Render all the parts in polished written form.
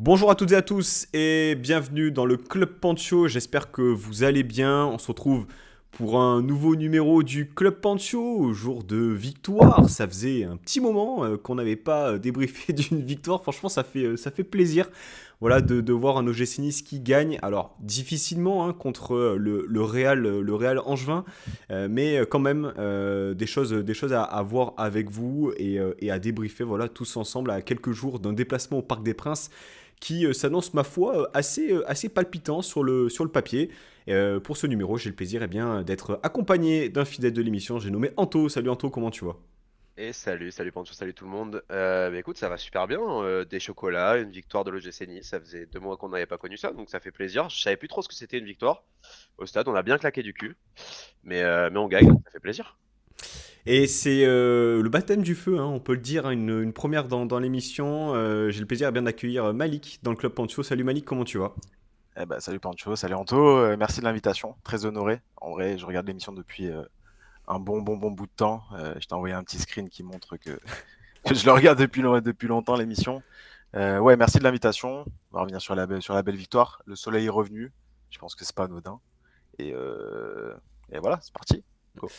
Bonjour à toutes et à tous et bienvenue dans le Club Pancho. J'espère que vous allez bien. On se retrouve pour un nouveau numéro du Club Pancho au jour de victoire. Ça faisait un petit moment qu'on n'avait pas débriefé d'une victoire. Franchement, ça fait plaisir voilà, de voir un OGC Nice qui gagne. Alors, difficilement hein, contre le Real Angevin, mais quand même des choses à voir avec vous et à débriefer voilà, tous ensemble à quelques jours d'un déplacement au Parc des Princes qui s'annonce, ma foi, assez palpitant sur le papier. Pour ce numéro, j'ai le plaisir d'être accompagné d'un fidèle de l'émission. J'ai nommé Anto. Salut Anto, comment tu vas? Et salut Pancho, salut tout le monde. Écoute, ça va super bien. Des chocolats, une victoire de l'OGC Nice. Ça faisait 2 mois qu'on n'avait pas connu ça, donc ça fait plaisir. Je savais plus trop ce que c'était une victoire. Au stade, on a bien claqué du cul, mais on gagne, donc ça fait plaisir. Et c'est le baptême du feu, hein, on peut le dire, hein, une première dans l'émission. J'ai le plaisir d'accueillir Malik dans le Club Pancho. Salut Malik, comment tu vas? Salut Pancho, salut Anto, merci de l'invitation, très honoré. En vrai, je regarde l'émission depuis un bon bout de temps. Je t'ai envoyé un petit screen qui montre que, que je le regarde depuis longtemps l'émission. Ouais, merci de l'invitation. On va revenir sur sur la belle victoire. Le soleil est revenu, je pense que c'est pas anodin. Et, euh, et voilà, c'est parti. Go.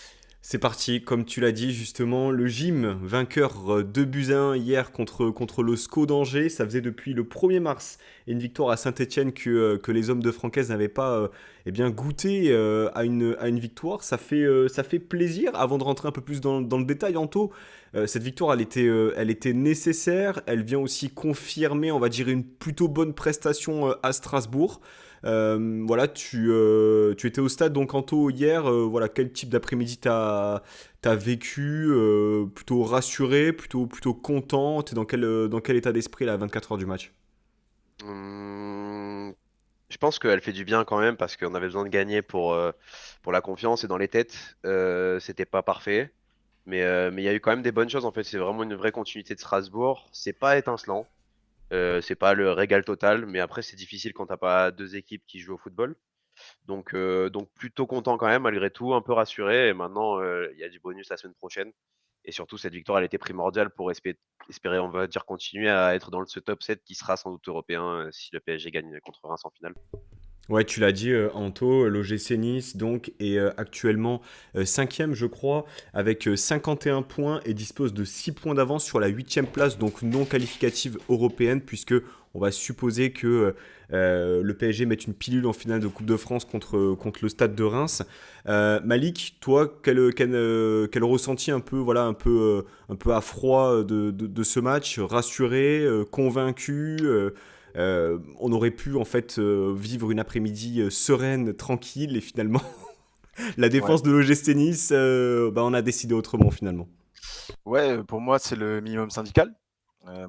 C'est parti, comme tu l'as dit justement, le gym, vainqueur 2 buts à 1 hier contre le SCO d'Angers. Ça faisait depuis le 1er mars et une victoire à Saint-Etienne que les hommes de Francaise n'avaient pas goûté à une victoire. Ça fait plaisir. Avant de rentrer un peu plus dans le détail, Anto, cette victoire, elle était nécessaire. Elle vient aussi confirmer, on va dire, une plutôt bonne prestation à Strasbourg. Voilà, tu étais au stade donc Anto hier. Voilà, quel type d'après-midi t'as vécu? Plutôt rassuré, plutôt content? T'es dans quel état d'esprit là, à 24 heures du match? Hum, je pense qu'elle fait du bien quand même parce qu'on avait besoin de gagner pour la confiance et dans les têtes. C'était pas parfait, mais il y a eu quand même des bonnes choses en fait. C'est vraiment une vraie continuité de Strasbourg. C'est pas étincelant. C'est pas le régal total, mais après c'est difficile quand t'as pas deux équipes qui jouent au football. Donc plutôt content quand même malgré tout, un peu rassuré. Et maintenant il y a du bonus la semaine prochaine. Et surtout cette victoire elle était primordiale pour espérer on va dire continuer à être dans ce top 7 qui sera sans doute européen si le PSG gagne contre Reims en finale. Ouais, tu l'as dit, Anto, l'OGC Nice donc est actuellement cinquième, je crois, avec 51 points et dispose de 6 points d'avance sur la huitième place, donc non qualificative européenne, puisque on va supposer que le PSG mette une pilule en finale de Coupe de France contre le Stade de Reims. Malik, toi, quel ressenti un peu, voilà, un peu à froid de ce match, rassuré, convaincu? On aurait pu en fait vivre une après-midi sereine, tranquille, et finalement, la Ouais, défense de l'OGC Nice, on a décidé autrement finalement. ouais, pour moi c'est le minimum syndical.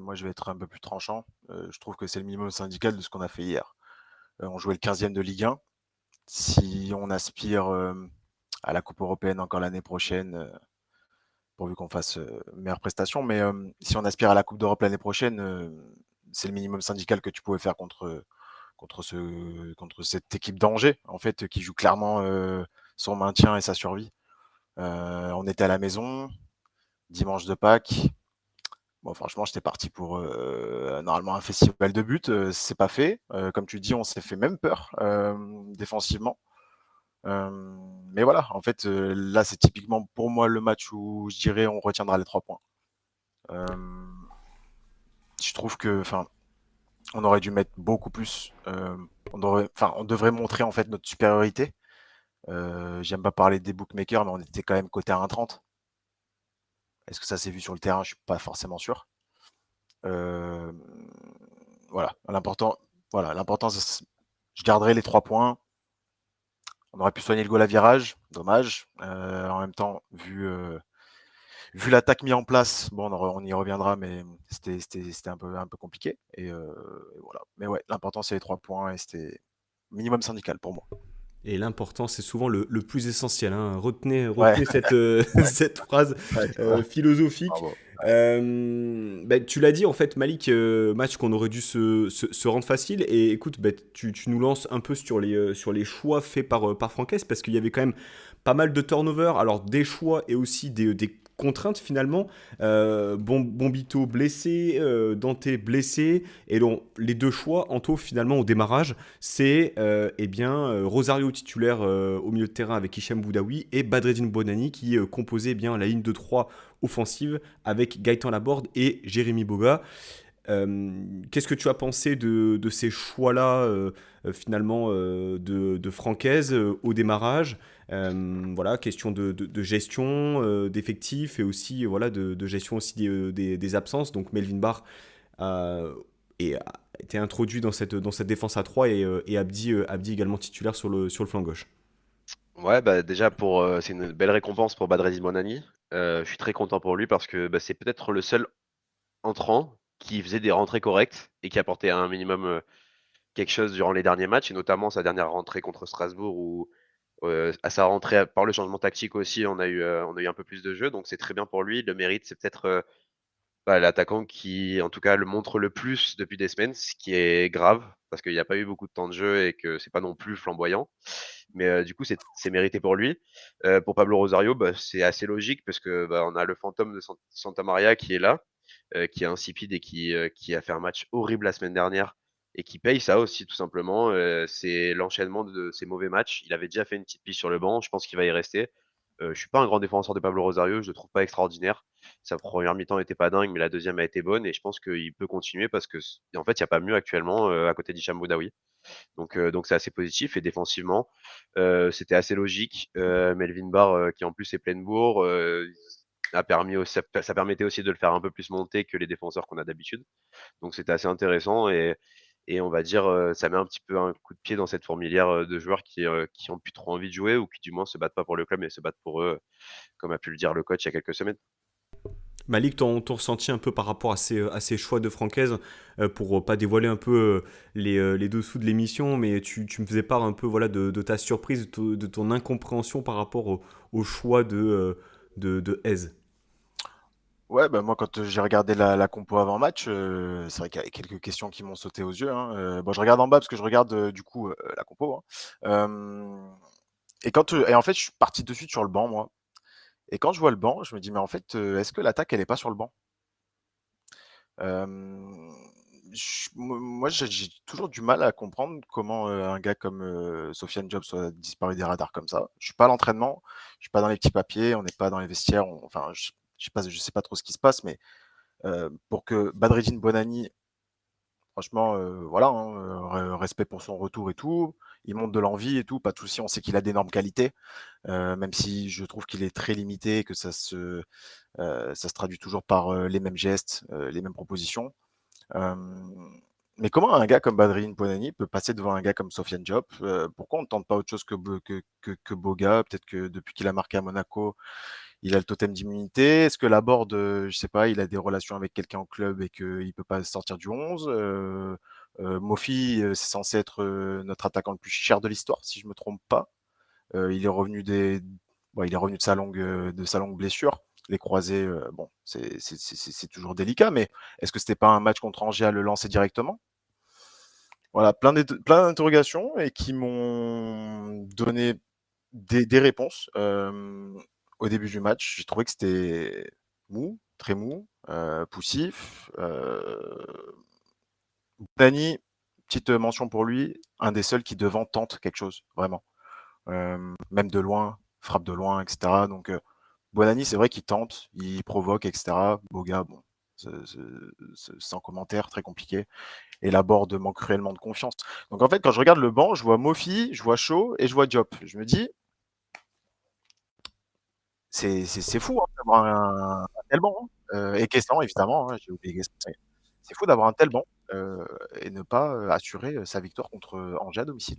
Moi je vais être un peu plus tranchant. Je trouve que c'est le minimum syndical de ce qu'on a fait hier. On jouait le 15e de Ligue 1. Si on aspire à la Coupe européenne encore l'année prochaine, pourvu qu'on fasse meilleure prestation, mais si on aspire à la Coupe d'Europe l'année prochaine, c'est le minimum syndical que tu pouvais faire contre cette équipe d'Angers, en fait, qui joue clairement son maintien et sa survie. On était à la maison, dimanche de Pâques. Bon, franchement, j'étais parti pour normalement un festival de buts. C'est pas fait. Comme tu dis, on s'est fait même peur défensivement. Mais voilà, en fait, là, c'est typiquement pour moi le match où je dirais on retiendra les 3 points. Euh, je trouve que, enfin, on aurait dû mettre beaucoup plus. On devrait montrer en fait notre supériorité. J'aime pas parler des bookmakers, mais on était quand même coté à 1,30. Est-ce que ça s'est vu sur le terrain? Je suis pas forcément sûr. Euh, voilà, l'important, je garderai les 3 points. On aurait pu soigner le goal à virage, dommage. En même temps, vu l'attaque mise en place, bon, on y reviendra, mais c'était un peu compliqué. Et voilà. Mais ouais, l'important, c'est les 3 points et c'était minimum syndical pour moi. Et l'important, c'est souvent le plus essentiel, hein. Retenez, Ouais, retenez cette, cette phrase ouais, c'est ça. philosophique. Bravo. Tu l'as dit, en fait, Malik, match qu'on aurait dû se rendre facile. Et écoute, tu nous lances un peu sur les choix faits par Francaise, parce qu'il y avait quand même pas mal de turnover. Alors, des choix et aussi des contrainte finalement. Bombito blessé, Dante blessé, et donc les deux choix, Anto finalement au démarrage, c'est Rosario titulaire au milieu de terrain avec Hicham Boudaoui et Badreddine Bonani qui composait la ligne de 3 offensive avec Gaëtan Laborde et Jérémy Boga. Qu'est-ce que tu as pensé de ces choix-là, finalement, de Francaise au démarrage? Voilà, question de gestion d'effectifs et aussi voilà, de gestion aussi des absences. Donc Melvin Barr a été introduit dans cette défense à 3 et Abdi également titulaire sur le flanc gauche. Ouais, bah déjà c'est une belle récompense pour Badreddine Bonani. Je suis très content pour lui parce que bah, c'est peut-être le seul entrant qui faisait des rentrées correctes et qui apportait un minimum quelque chose durant les derniers matchs, et notamment sa dernière rentrée contre Strasbourg où à sa rentrée par le changement tactique aussi, on a eu un peu plus de jeu, donc c'est très bien pour lui. Il le mérite, c'est peut-être l'attaquant qui, en tout cas, le montre le plus depuis des semaines, ce qui est grave parce qu'il n'y a pas eu beaucoup de temps de jeu et que c'est pas non plus flamboyant. Mais du coup, c'est mérité pour lui. Pour Pablo Rosario, bah, c'est assez logique parce que bah, on a le fantôme de Santa Maria qui est là, qui est insipide et qui a fait un match horrible la semaine dernière et qui paye ça aussi tout simplement. C'est l'enchaînement de ces mauvais matchs. Il avait déjà fait une petite piste sur le banc, je pense qu'il va y rester. Je suis pas un grand défenseur de Pablo Rosario, je le trouve pas extraordinaire. Sa première mi-temps était pas dingue, mais la deuxième a été bonne et je pense qu'il peut continuer parce que en fait il y a pas mieux actuellement à côté d'Hicham Boudaoui. Donc c'est assez positif et défensivement c'était assez logique. Melvin Barr qui en plus est pleine bourre ça permettait aussi de le faire un peu plus monter que les défenseurs qu'on a d'habitude. Donc c'était assez intéressant et on va dire ça met un petit peu un coup de pied dans cette fourmilière de joueurs qui ont plus trop envie de jouer ou qui du moins se battent pas pour le club mais se battent pour eux, comme a pu le dire le coach il y a quelques semaines. Malik, ton ressenti un peu par rapport à ces choix de Francaise, pour pas dévoiler un peu les dessous de l'émission, mais tu me faisais part un peu voilà, de ta surprise, de ton incompréhension par rapport au choix de Hez. Ouais, bah moi quand j'ai regardé la compo avant match, c'est vrai qu'il y a quelques questions qui m'ont sauté aux yeux, hein. Bon, je regarde en bas parce que je regarde du coup la compo, hein. Et en fait, je suis parti de suite sur le banc, moi. Et quand je vois le banc, je me dis, mais en fait, est-ce que l'attaque, elle est pas sur le banc? Euh, moi, j'ai toujours du mal à comprendre comment un gars comme Sofiane Diop soit disparu des radars comme ça. Je suis pas à l'entraînement, je suis pas dans les petits papiers, on n'est pas dans les vestiaires, enfin, je sais pas trop ce qui se passe, mais pour que Badreddine Bonani, franchement, voilà, hein, respect pour son retour et tout, il montre de l'envie et tout, pas de souci, on sait qu'il a d'énormes qualités, même si je trouve qu'il est très limité, que ça se traduit toujours par les mêmes gestes, les mêmes propositions. Euh, mais comment un gars comme Badrine Bonani peut passer devant un gars comme Sofiane Diop? Pourquoi on ne tente pas autre chose que Boga? Peut-être que depuis qu'il a marqué à Monaco, il a le totem d'immunité. Est-ce que Laborde, je sais pas, il a des relations avec quelqu'un au club et qu'il ne peut pas sortir du 11? Mofi, c'est censé être notre attaquant le plus cher de l'histoire, si je me trompe pas. Il est revenu il est revenu de sa longue blessure. Les croisés, bon, c'est toujours délicat, mais est-ce que c'était pas un match contre Angers à le lancer directement? Voilà, plein d'interrogations et qui m'ont donné des réponses. Au début du match, j'ai trouvé que c'était mou, très mou, poussif. Dani, petite mention pour lui, un des seuls qui devant tente quelque chose, vraiment. Même de loin, frappe de loin, etc. Donc, Buonanni, c'est vrai qu'il tente, il provoque, etc. Boga, bon, sans commentaire, très compliqué. Et Laborde manque cruellement de confiance. Donc en fait, quand je regarde le banc, je vois Mofi, je vois Shaw et je vois Diop. Je me dis, c'est fou hein, d'avoir un tel banc, hein. Et Guessant, évidemment, hein, j'ai oublié Guessant. C'est fou d'avoir un tel banc et ne pas assurer sa victoire contre Angers à domicile.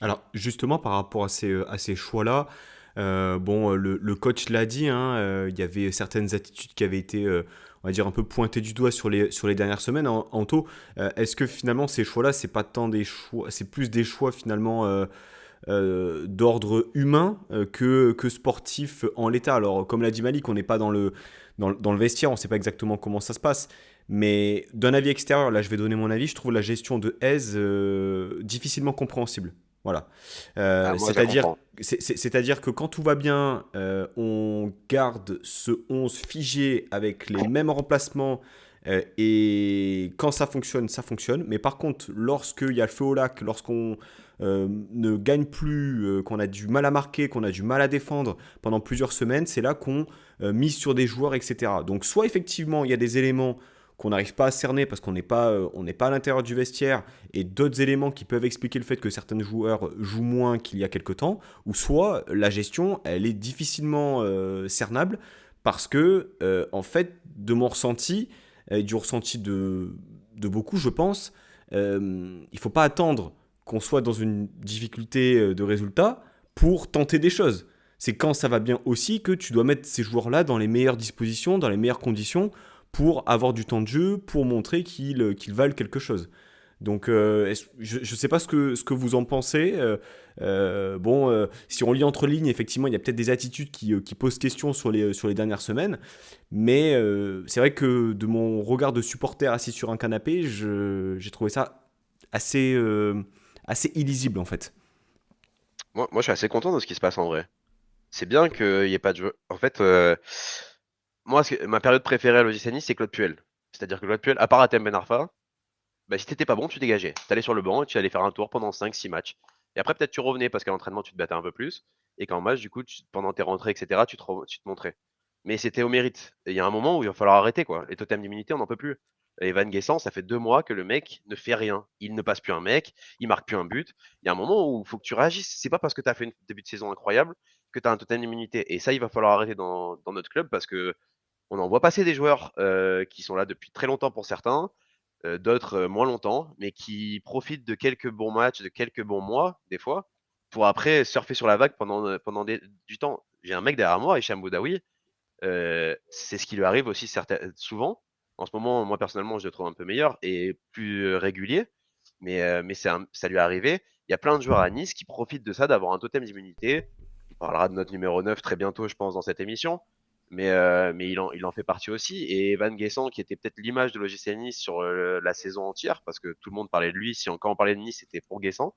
Alors justement par rapport à ces choix-là, bon, le coach l'a dit, hein, il y avait certaines attitudes qui avaient été, on va dire, un peu pointées du doigt sur les dernières semaines. Anto, est-ce que finalement ces choix-là, c'est pas tant des choix, c'est plus des choix finalement d'ordre humain que sportif en l'état? Alors comme l'a dit Malik, on n'est pas dans le vestiaire, on ne sait pas exactement comment ça se passe. Mais d'un avis extérieur, là je vais donner mon avis, je trouve la gestion de Hez difficilement compréhensible. Voilà. Ah, moi, je la C'est-à-dire, comprends. c'est-à-dire que quand tout va bien, on garde ce 11 figé avec les mêmes remplacements. Et quand ça fonctionne. Mais par contre, lorsqu'il y a le feu au lac, lorsqu'on ne gagne plus, qu'on a du mal à marquer, qu'on a du mal à défendre pendant plusieurs semaines, c'est là qu'on mise sur des joueurs, etc. Donc soit effectivement, il y a des éléments qu'on n'arrive pas à cerner parce on n'est pas à l'intérieur du vestiaire et d'autres éléments qui peuvent expliquer le fait que certains joueurs jouent moins qu'il y a quelque temps, ou soit la gestion, elle est difficilement cernable parce que, en fait, de mon ressenti, et du ressenti de beaucoup, je pense, il ne faut pas attendre qu'on soit dans une difficulté de résultat pour tenter des choses. C'est quand ça va bien aussi que tu dois mettre ces joueurs-là dans les meilleures dispositions, dans les meilleures conditions pour avoir du temps de jeu, pour montrer qu'ils valent quelque chose. Donc, je ne sais pas ce que vous en pensez. Bon, si on lit entre lignes, effectivement, il y a peut-être des attitudes qui posent question sur les dernières semaines. Mais c'est vrai que de mon regard de supporter assis sur un canapé, j'ai trouvé ça assez, assez illisible, en fait. Moi, je suis assez content de ce qui se passe en vrai. C'est bien qu'il n'y ait pas de jeu. En fait, moi, ma période préférée à l'OGC Nice, c'est Claude Puel. C'est-à-dire que Claude Puel, à part Atem Ben Arfa, bah, si t'étais pas bon, tu dégageais. T'allais sur le banc et tu allais faire un tour pendant 5 6 matchs. Et après, peut-être tu revenais parce qu'à l'entraînement, tu te battais un peu plus. Et qu'en match, du coup, pendant tes rentrées, etc., tu te montrais. Mais c'était au mérite. Et il y a un moment où il va falloir arrêter, quoi. Les totems d'immunité, on n'en peut plus. Et Van Guessant, ça fait 2 mois que le mec ne fait rien. Il ne passe plus un mec, il marque plus un but. Il y a un moment où il faut que tu réagisses. C'est pas parce que tu as fait un début de saison incroyable que tu as un totem d'immunité. Et ça, il va falloir arrêter dans notre club parce que on en voit passer des joueurs qui sont là depuis très longtemps pour certains, d'autres moins longtemps, mais qui profitent de quelques bons matchs, de quelques bons mois, des fois, pour après surfer sur la vague du temps. J'ai un mec derrière moi, Hicham Boudaoui, c'est ce qui lui arrive aussi souvent. En ce moment, moi personnellement, je le trouve un peu meilleur et plus régulier, mais ça lui est arrivé. Il y a plein de joueurs à Nice qui profitent de ça, d'avoir un totem d'immunité. On parlera de notre numéro 9 très bientôt, je pense, dans cette émission. Mais il en fait partie aussi. Et Evan Guessant, qui était peut-être l'image de l'OGC Nice sur la saison entière, parce que tout le monde parlait de lui, quand on parlait de Nice, c'était pour Guessant.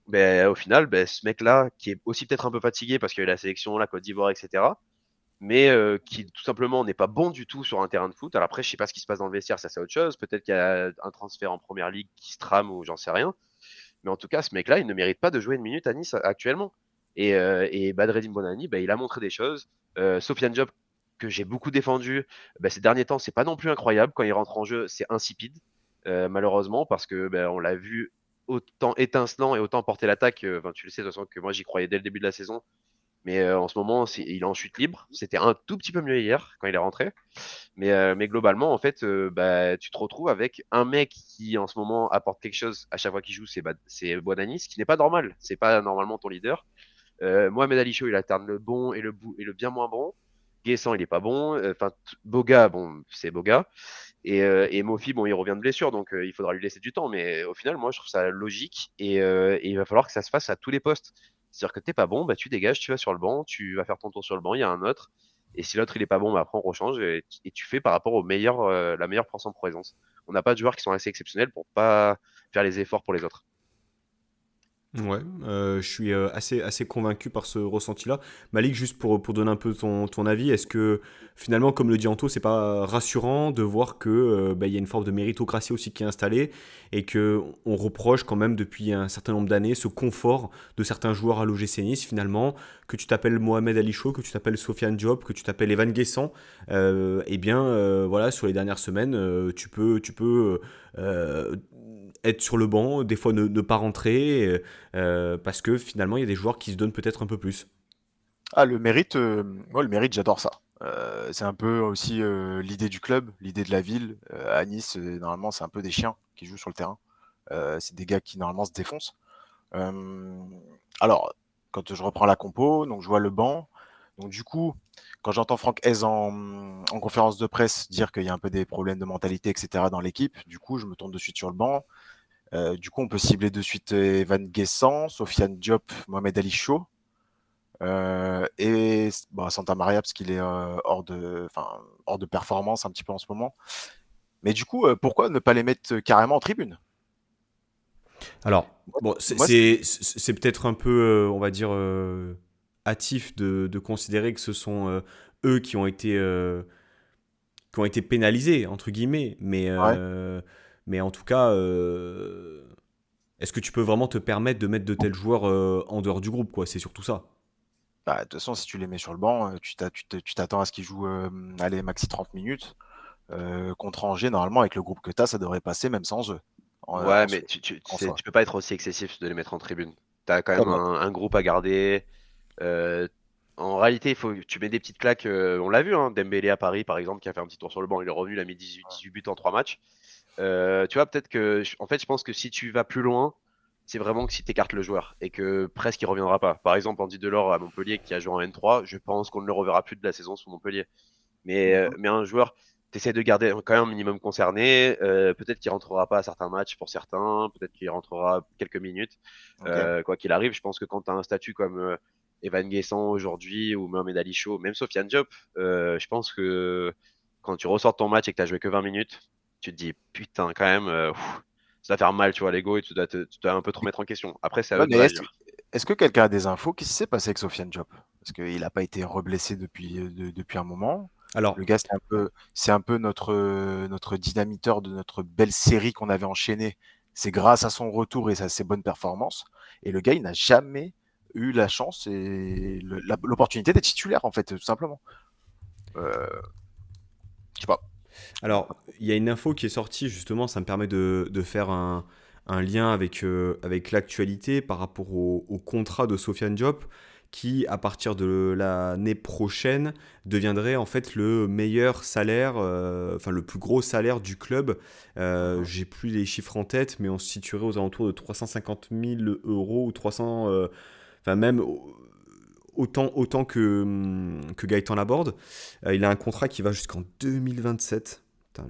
Ben, au final, ben, ce mec-là, qui est aussi peut-être un peu fatigué parce qu'il y a eu la sélection, la Côte d'Ivoire, etc., mais qui tout simplement n'est pas bon du tout sur un terrain de foot. Alors après, je sais pas ce qui se passe dans le vestiaire, ça c'est autre chose. Peut-être qu'il y a un transfert en première ligue qui se trame ou j'en sais rien. Mais en tout cas, ce mec-là, il ne mérite pas de jouer une minute à Nice actuellement. Et Badreddine Bonani, bah, il a montré des choses. Sofiane Diop, que j'ai beaucoup défendu, bah, ces derniers temps, c'est pas non plus incroyable. Quand il rentre en jeu, c'est insipide, malheureusement, parce que bah, on l'a vu autant étincelant et autant porter l'attaque. Enfin, tu le sais de toute façon que moi j'y croyais dès le début de la saison. Mais en ce moment, il est en chute libre. C'était un tout petit peu mieux hier quand il est rentré. Mais globalement, en fait, bah, tu te retrouves avec un mec qui, en ce moment, apporte quelque chose à chaque fois qu'il joue, c'est Boadani, ce qui n'est pas normal. C'est pas normalement ton leader. Mohamed Ali Chaud, il alterne le bon et le bien moins bon. Guessant, il est pas bon. Enfin, Boga, bon, c'est Boga. Et Mofi, bon, il revient de blessure, donc il faudra lui laisser du temps. Mais au final, moi, je trouve ça logique. Et il va falloir que ça se fasse à tous les postes. C'est-à-dire que t'es pas bon, bah, tu dégages, tu vas sur le banc, tu vas faire ton tour sur le banc, il y a un autre. Et si l'autre il est pas bon, bah, après on rechange et tu fais par rapport la meilleure portion de présence. On n'a pas de joueurs qui sont assez exceptionnels pour pas faire les efforts pour les autres. Ouais, je suis assez, assez convaincu par ce ressenti-là. Malik, juste pour donner un peu ton avis, est-ce que finalement, comme le dit Anto, c'est pas rassurant de voir que bah, il y a une forme de méritocratie aussi qui est installée et que on reproche quand même depuis un certain nombre d'années ce confort de certains joueurs à l'OGC Nice finalement, que tu t'appelles Mohamed Ali Chaud, que tu t'appelles Sofiane Diop, que tu t'appelles Evan Guessant, eh bien voilà, sur les dernières semaines, tu peux être sur le banc, des fois ne pas rentrer. Parce que finalement, il y a des joueurs qui se donnent peut-être un peu plus. Ah, moi, le mérite, j'adore ça. C'est un peu aussi l'idée du club, l'idée de la ville. À Nice, normalement, c'est un peu des chiens qui jouent sur le terrain. C'est des gars qui, normalement, se défoncent. Euh, alors, quand je reprends la compo, donc je vois le banc. Donc, du coup, quand j'entends Franck Hez en conférence de presse dire qu'il y a un peu des problèmes de mentalité, etc., dans l'équipe, du coup, je me tourne de suite sur le banc. Du coup, on peut cibler de suite Evan Guessant, Sofiane Diop, Mohamed Ali Chaud. Et bah, Santa Maria parce qu'il est hors de performance un petit peu en ce moment. Mais du coup, pourquoi ne pas les mettre carrément en tribune? Alors, Moi, bon, moi, ce qui- c'est peut-être un peu, on va dire, hâtif de considérer que ce sont eux qui ont été pénalisés, entre guillemets. ouais. Mais en tout cas, est-ce que tu peux vraiment te permettre de mettre de tels joueurs en dehors du groupe, quoi? C'est surtout ça. Bah, de toute façon, si tu les mets sur le banc, tu t'attends à ce qu'ils jouent, allez, maxi 30 minutes. Contre Angers, normalement, avec le groupe que tu as, ça devrait passer même sans eux, Ouais, en mais soi. tu En sais, soi. tu peux pas être aussi excessif de les mettre en tribune. T'as quand Ah même bah, un groupe à garder. Euh, En réalité, il faut que tu mets des petites claques. On l'a vu, hein, Dembélé à Paris, par exemple, qui a fait un petit tour sur le banc. Il est revenu, il a mis 18 buts en 3 matchs. Tu vois, peut-être que. En fait, je pense que si tu vas plus loin, c'est vraiment que si tu écartes le joueur et que presque il reviendra pas. Par exemple, Andy Delors à Montpellier qui a joué en N3, je pense qu'on ne le reverra plus de la saison sous Montpellier. mhm, Mais un joueur, tu essaies de garder quand même un minimum concerné. Peut-être qu'il rentrera pas à certains matchs pour certains, peut-être qu'il rentrera quelques minutes. ok. Quoi qu'il arrive, je pense que quand tu as un statut comme Evan Guessant aujourd'hui ou Mohamed Ali Chaud, même Sofiane Diop, je pense que quand tu ressors de ton match et que tu as joué que 20 minutes, tu te dis putain, quand même, ça va faire mal, tu vois, l'ego et tu dois un peu te remettre en question. Après, c'est à Ouais, eux de mais réagir. est-ce que quelqu'un a des infos? Qu'est-ce qui s'est passé avec Sofiane Diop? Parce qu'il n'a pas été reblessé depuis un moment. Alors, Le gars, c'est un peu notre dynamiteur de notre belle série qu'on avait enchaînée. C'est grâce à son retour et à ses bonnes performances. Et le gars, il n'a jamais eu la chance et l'opportunité d'être titulaire, en fait, tout simplement. Euh, je sais pas. alors, il y a une info qui est sortie, justement, ça me permet de faire un lien avec l'actualité par rapport au contrat de Sofiane Diop, qui, à partir de l'année prochaine, deviendrait en fait le meilleur salaire, enfin le plus gros salaire du club. Mhm. J'ai plus les chiffres en tête, mais on se situerait aux alentours de 350 000 euros ou 300, enfin même autant que Gaëtan Laborde. Il a un contrat qui va jusqu'en 2027. Putain,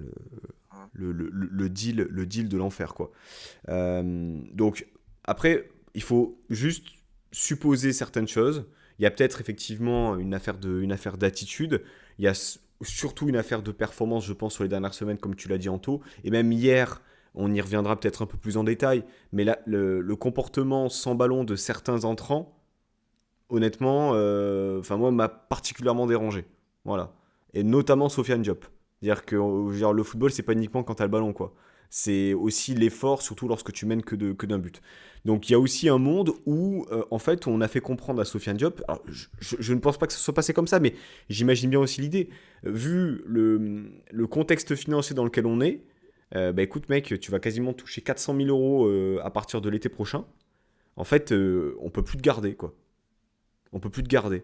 le deal de l'enfer, quoi. Donc, après, il faut juste supposer certaines choses. Il y a peut-être effectivement une affaire d'attitude. Il y a surtout une affaire de performance, je pense, sur les dernières semaines, comme tu l'as dit, Anto. Et même hier, on y reviendra peut-être un peu plus en détail. Mais là, le comportement sans ballon de certains entrants, honnêtement, enfin moi, m'a particulièrement dérangé. Voilà. Et notamment Sofiane Diop. C'est-à-dire que genre, le football, c'est pas uniquement quand t'as le ballon, quoi. C'est aussi l'effort, surtout lorsque tu mènes que d'un but. Donc il y a aussi un monde où, en fait, on a fait comprendre à Sofiane Diop, alors, je ne pense pas que ça soit passé comme ça, mais j'imagine bien aussi l'idée. Vu le contexte financier dans lequel on est, bah écoute mec, tu vas quasiment toucher 400 000 euros à partir de l'été prochain. En fait, on peut plus te garder, quoi. On peut plus te garder.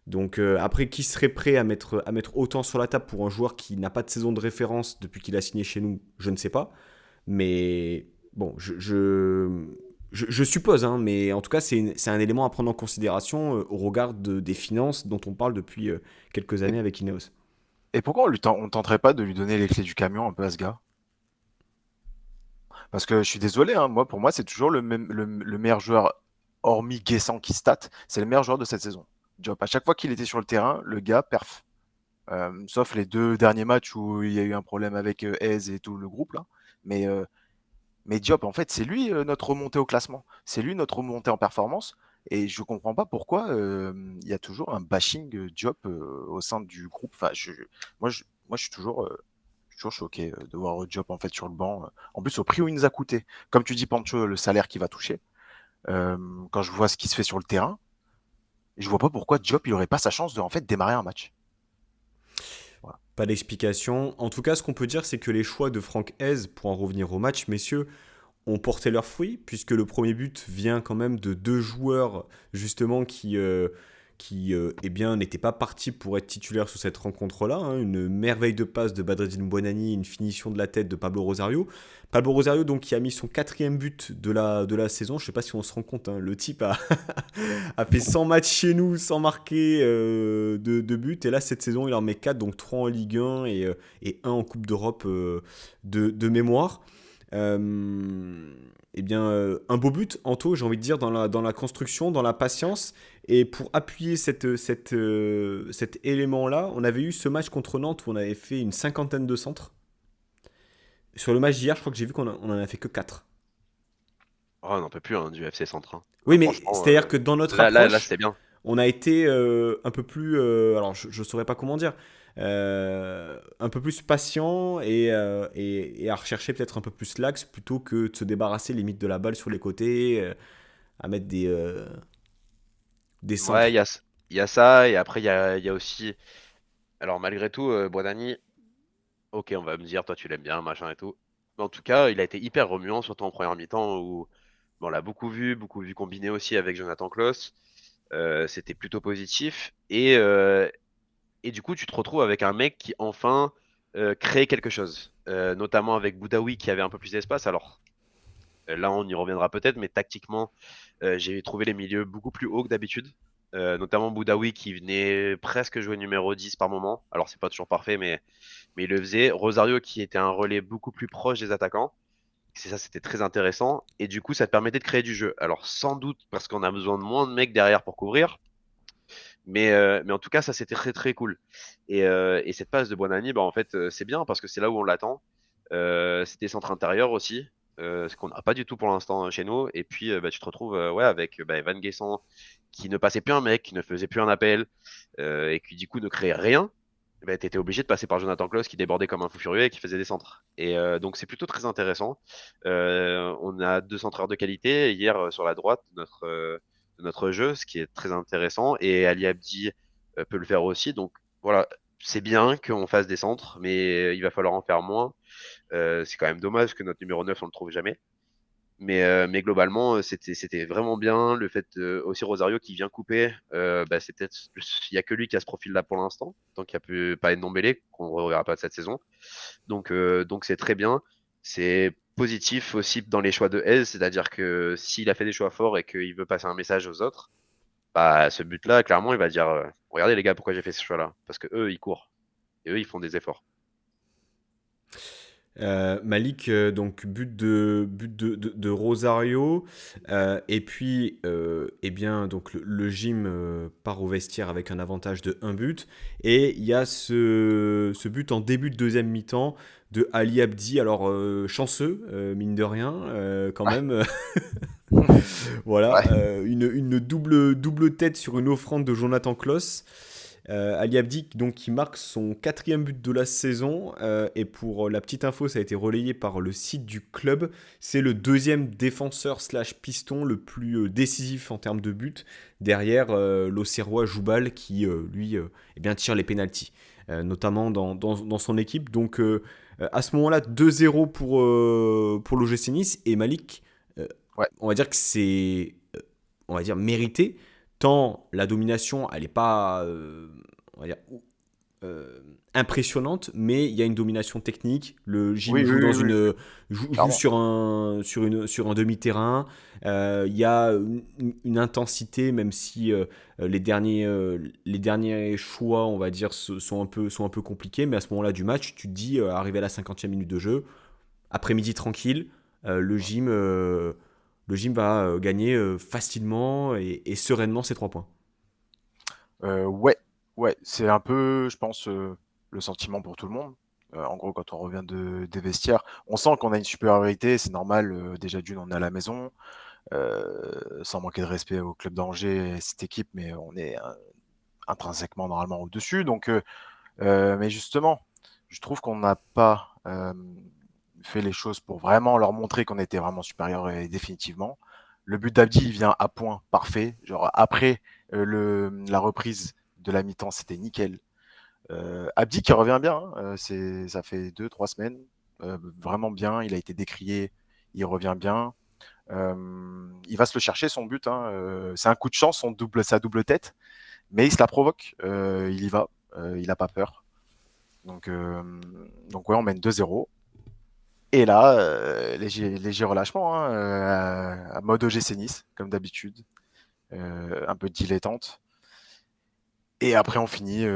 Donc après, qui serait prêt à mettre autant sur la table pour un joueur qui n'a pas de saison de référence depuis qu'il a signé chez nous? Je ne sais pas. Mais bon, je suppose, hein, mais en tout cas, c'est un élément à prendre en considération au regard des finances dont on parle depuis quelques Et, années avec Ineos. et pourquoi on tenterait pas de lui donner les clés du camion un peu à ce gars? Parce que je suis désolé, hein, pour moi, c'est toujours le meilleur joueur, hormis Guessant qui stat, c'est le meilleur joueur de cette saison. Diop, à chaque fois qu'il était sur le terrain, le gars perf. Sauf les deux derniers matchs où il y a eu un problème avec Hez et tout le groupe là. Mais, euh, mais Diop, en fait, c'est lui notre remontée au classement. C'est lui notre remontée en performance. Et je comprends pas pourquoi il y a toujours un bashing Diop au sein du groupe. Enfin, moi, je suis toujours choqué de voir Diop en fait sur le banc. En plus, au prix où il nous a coûté. Comme tu dis, Pancho, le salaire qu'il va toucher. Quand je vois ce qui se fait sur le terrain, je vois pas pourquoi Diop il aurait pas sa chance de en fait démarrer un match. Voilà. Pas d'explication. En tout cas, ce qu'on peut dire, c'est que les choix de Franck Hez, pour en revenir au match, messieurs, ont porté leurs fruits, puisque le premier but vient quand même de deux joueurs, justement, qui eh bien, n'étaient pas partis pour être titulaires sur cette rencontre-là. Hein. Une merveille de passe de Badreddine Buonani, une finition de la tête de Pablo Rosario. Pablo Rosario, donc, qui a mis son quatrième but de la saison. Je ne sais pas si on se rend compte, hein, le type a fait 100 matchs chez nous sans marquer de but. Et là, cette saison, il en met 4, donc 3 en Ligue 1 et 1 en Coupe d'Europe de mémoire. Eh bien, un beau but, Anto, j'ai envie de dire, dans la construction, dans la patience. Et pour appuyer cet élément-là, on avait eu ce match contre Nantes où on avait fait une cinquantaine de centres. Sur le match d'hier, je crois que j'ai vu qu'on en a fait que 4. Oh, on n'en peut plus hein, du FC Centre, hein. Oui, mais Franchement, c'est-à-dire que dans notre là, approche, c'était bien. on a été un peu plus, alors je saurais pas comment dire, un peu plus patient et à rechercher peut-être un peu plus l'axe plutôt que de se débarrasser limite de la balle sur les côtés, à mettre des Ouais, centres. il y a ça, et après, il y a aussi. Alors, malgré tout, Boadani, ok, on va me dire, toi, tu l'aimes bien, machin et tout. Mais en tout cas, il a été hyper remuant, surtout en première mi-temps, où bon, on l'a beaucoup vu combiner aussi avec Jonathan Klaus. C'était plutôt positif. Et du coup, tu te retrouves avec un mec qui enfin crée quelque chose. Notamment avec Boudaoui qui avait un peu plus d'espace. Alors là, on y reviendra peut-être, mais tactiquement, j'ai trouvé les milieux beaucoup plus hauts que d'habitude. Notamment Boudaoui qui venait presque jouer numéro 10 par moment. Alors c'est pas toujours parfait, mais il le faisait. Rosario qui était un relais beaucoup plus proche des attaquants. C'est ça, c'était très intéressant. Et du coup, ça te permettait de créer du jeu. Alors sans doute parce qu'on a besoin de moins de mecs derrière pour couvrir. Mais en tout cas, ça c'était très très cool. Et cette passe de Buonanni, bah, en fait, c'est bien parce que c'est là où on l'attend. C'était centre intérieur aussi, ce qu'on n'a pas du tout pour l'instant chez nous. Et puis, bah, tu te retrouves ouais, avec bah, Van Guessant qui ne passait plus un mec, qui ne faisait plus un appel, et qui du coup ne créait rien. Bah, tu étais obligé de passer par Jonathan Klaus qui débordait comme un fou furieux et qui faisait des centres. Et donc c'est plutôt très intéressant. On a deux centreurs de qualité hier sur la droite de notre jeu, ce qui est très intéressant. Et Ali Abdi peut le faire aussi. Donc voilà, c'est bien qu'on fasse des centres, mais il va falloir en faire moins. C'est quand même dommage que notre numéro 9 on le trouve jamais. Mais globalement, c'était vraiment bien. Le fait aussi Rosario qui vient couper, bah, c'est peut-être il y a que lui qui a ce profil-là pour l'instant, tant qu'il n'y a pas Ndombele qu'on ne reverra pas cette saison. Donc c'est très bien. C'est positif aussi dans les choix de Hez, c'est-à-dire que s'il a fait des choix forts et qu'il veut passer un message aux autres, bah ce but-là, clairement, il va dire regardez les gars, pourquoi j'ai fait ce choix-là? Parce que eux, ils courent et eux, ils font des efforts. Malik, donc but de Rosario, et puis eh bien donc le gym part au vestiaire avec un avantage de un but, et il y a ce but en début de deuxième mi-temps de Ali Abdi, alors chanceux mine de rien quand Ouais. même. Voilà, Ouais. une double tête sur une offrande de Jonathan Klaus. Ali Abdi donc, qui marque son quatrième but de la saison, et pour la petite info, ça a été relayé par le site du club. C'est le deuxième défenseur slash piston le plus décisif en termes de but, derrière l'Auxerrois Joubal qui lui eh bien, tire les pénaltys, notamment dans son équipe. Donc à ce moment-là, 2-0 pour l'OGC Nice, et Malik, euh, Ouais. on va dire que c'est on va dire mérité, tant la domination elle n'est pas on va dire, euh, impressionnante, mais il y a une domination technique. Le gym Oui, oui, joue dans oui, oui, une joue clairement. sur un demi-terrain. Il y a une intensité, même si les derniers choix, on va dire, sont un peu compliqués. Mais à ce moment-là du match, tu te dis, arrivé à la 50e minute de jeu, après-midi tranquille, le gym va gagner facilement et sereinement ses 3 points. Ouais, ouais, c'est un peu, je pense, le sentiment pour tout le monde. En gros, quand on revient des vestiaires, on sent qu'on a une supériorité, c'est normal. Déjà d'une, on est à la maison, sans manquer de respect au club d'Angers et cette équipe, mais on est intrinsèquement normalement au-dessus. Donc, mais justement, je trouve qu'on n'a pas fait les choses pour vraiment leur montrer qu'on était vraiment supérieur et définitivement. Le but d'Abdi, il vient à point parfait. Genre après la reprise de la mi-temps, c'était nickel. Abdi qui revient bien, hein, ça fait 2, 3 semaines, vraiment bien. Il a été décrié, il revient bien. Il va se le chercher son but, hein. C'est un coup de chance, sa double tête, mais il se la provoque. Il y va, il n'a pas peur. Donc, euh, donc ouais, on mène 2-0. Et là, léger relâchement, hein, à mode OGC Nice, comme d'habitude, un peu dilettante. Et après, on finit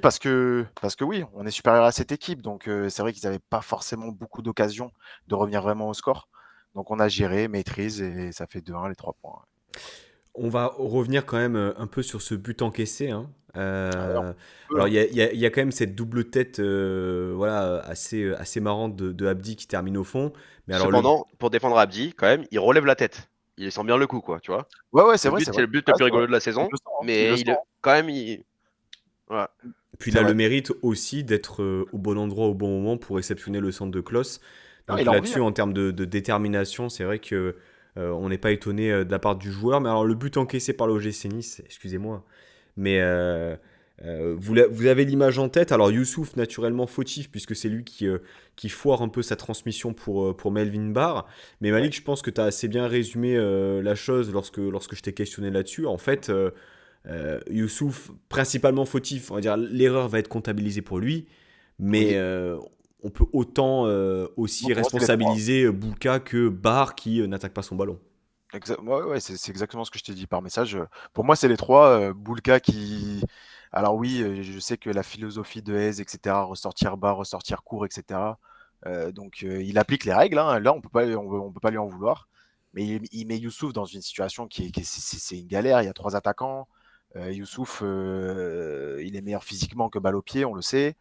parce que oui, on est supérieur à cette équipe. Donc, c'est vrai qu'ils n'avaient pas forcément beaucoup d'occasions de revenir vraiment au score. Donc, on a géré, maîtrise, et ça fait 2-1 les 3 points. On va revenir quand même un peu sur ce but encaissé, hein. Ah ouais, on peut, Alors, hein. il y a quand même cette double tête voilà, assez marrante de Abdi qui termine au fond. Mais alors, Cependant, pour défendre Abdi, quand même, il relève la tête. Il sent bien le coup, quoi, tu vois. Ouais, ouais, Le but, c'est c'est vrai. le but le Ouais, plus c'est vrai. rigolo de la Il saison, le sent, hein, il le mais sent, hein. quand même, il. Voilà. puis il C'est a le vrai. mérite aussi d'être au bon endroit au bon moment pour réceptionner le centre de Klose. Non, Donc il a envie, hein. là-dessus, en termes de détermination, c'est vrai que on n'est pas étonné de la part du joueur. Mais alors, le but encaissé par l'OGC Nice, excusez-moi, mais vous avez l'image en tête. Alors Youssouf, naturellement fautif, puisque c'est lui qui foire un peu sa transmission pour Melvin Barr. Mais Ouais. Malik, je pense que tu as assez bien résumé la chose lorsque je t'ai questionné là-dessus. En fait, Youssouf, principalement fautif, on va dire l'erreur va être comptabilisée pour lui, mais Oui. on peut autant Non, aussi pour moi, c'est les 3. responsabiliser Bouka que Barr qui n'attaque pas son ballon. Ouais, ouais, c'est exactement ce que je t'ai dit par message. Pour moi, c'est les 3. Boulka qui. Alors oui, je sais que la philosophie de Hez, etc., ressortir bas, ressortir court, etc. Donc il applique les règles, hein. Là, on peut pas lui en vouloir. Mais il met Youssouf dans une situation c'est une galère. Il y a 3 attaquants. Youssouf, il est meilleur physiquement que balle au pied, on le sait.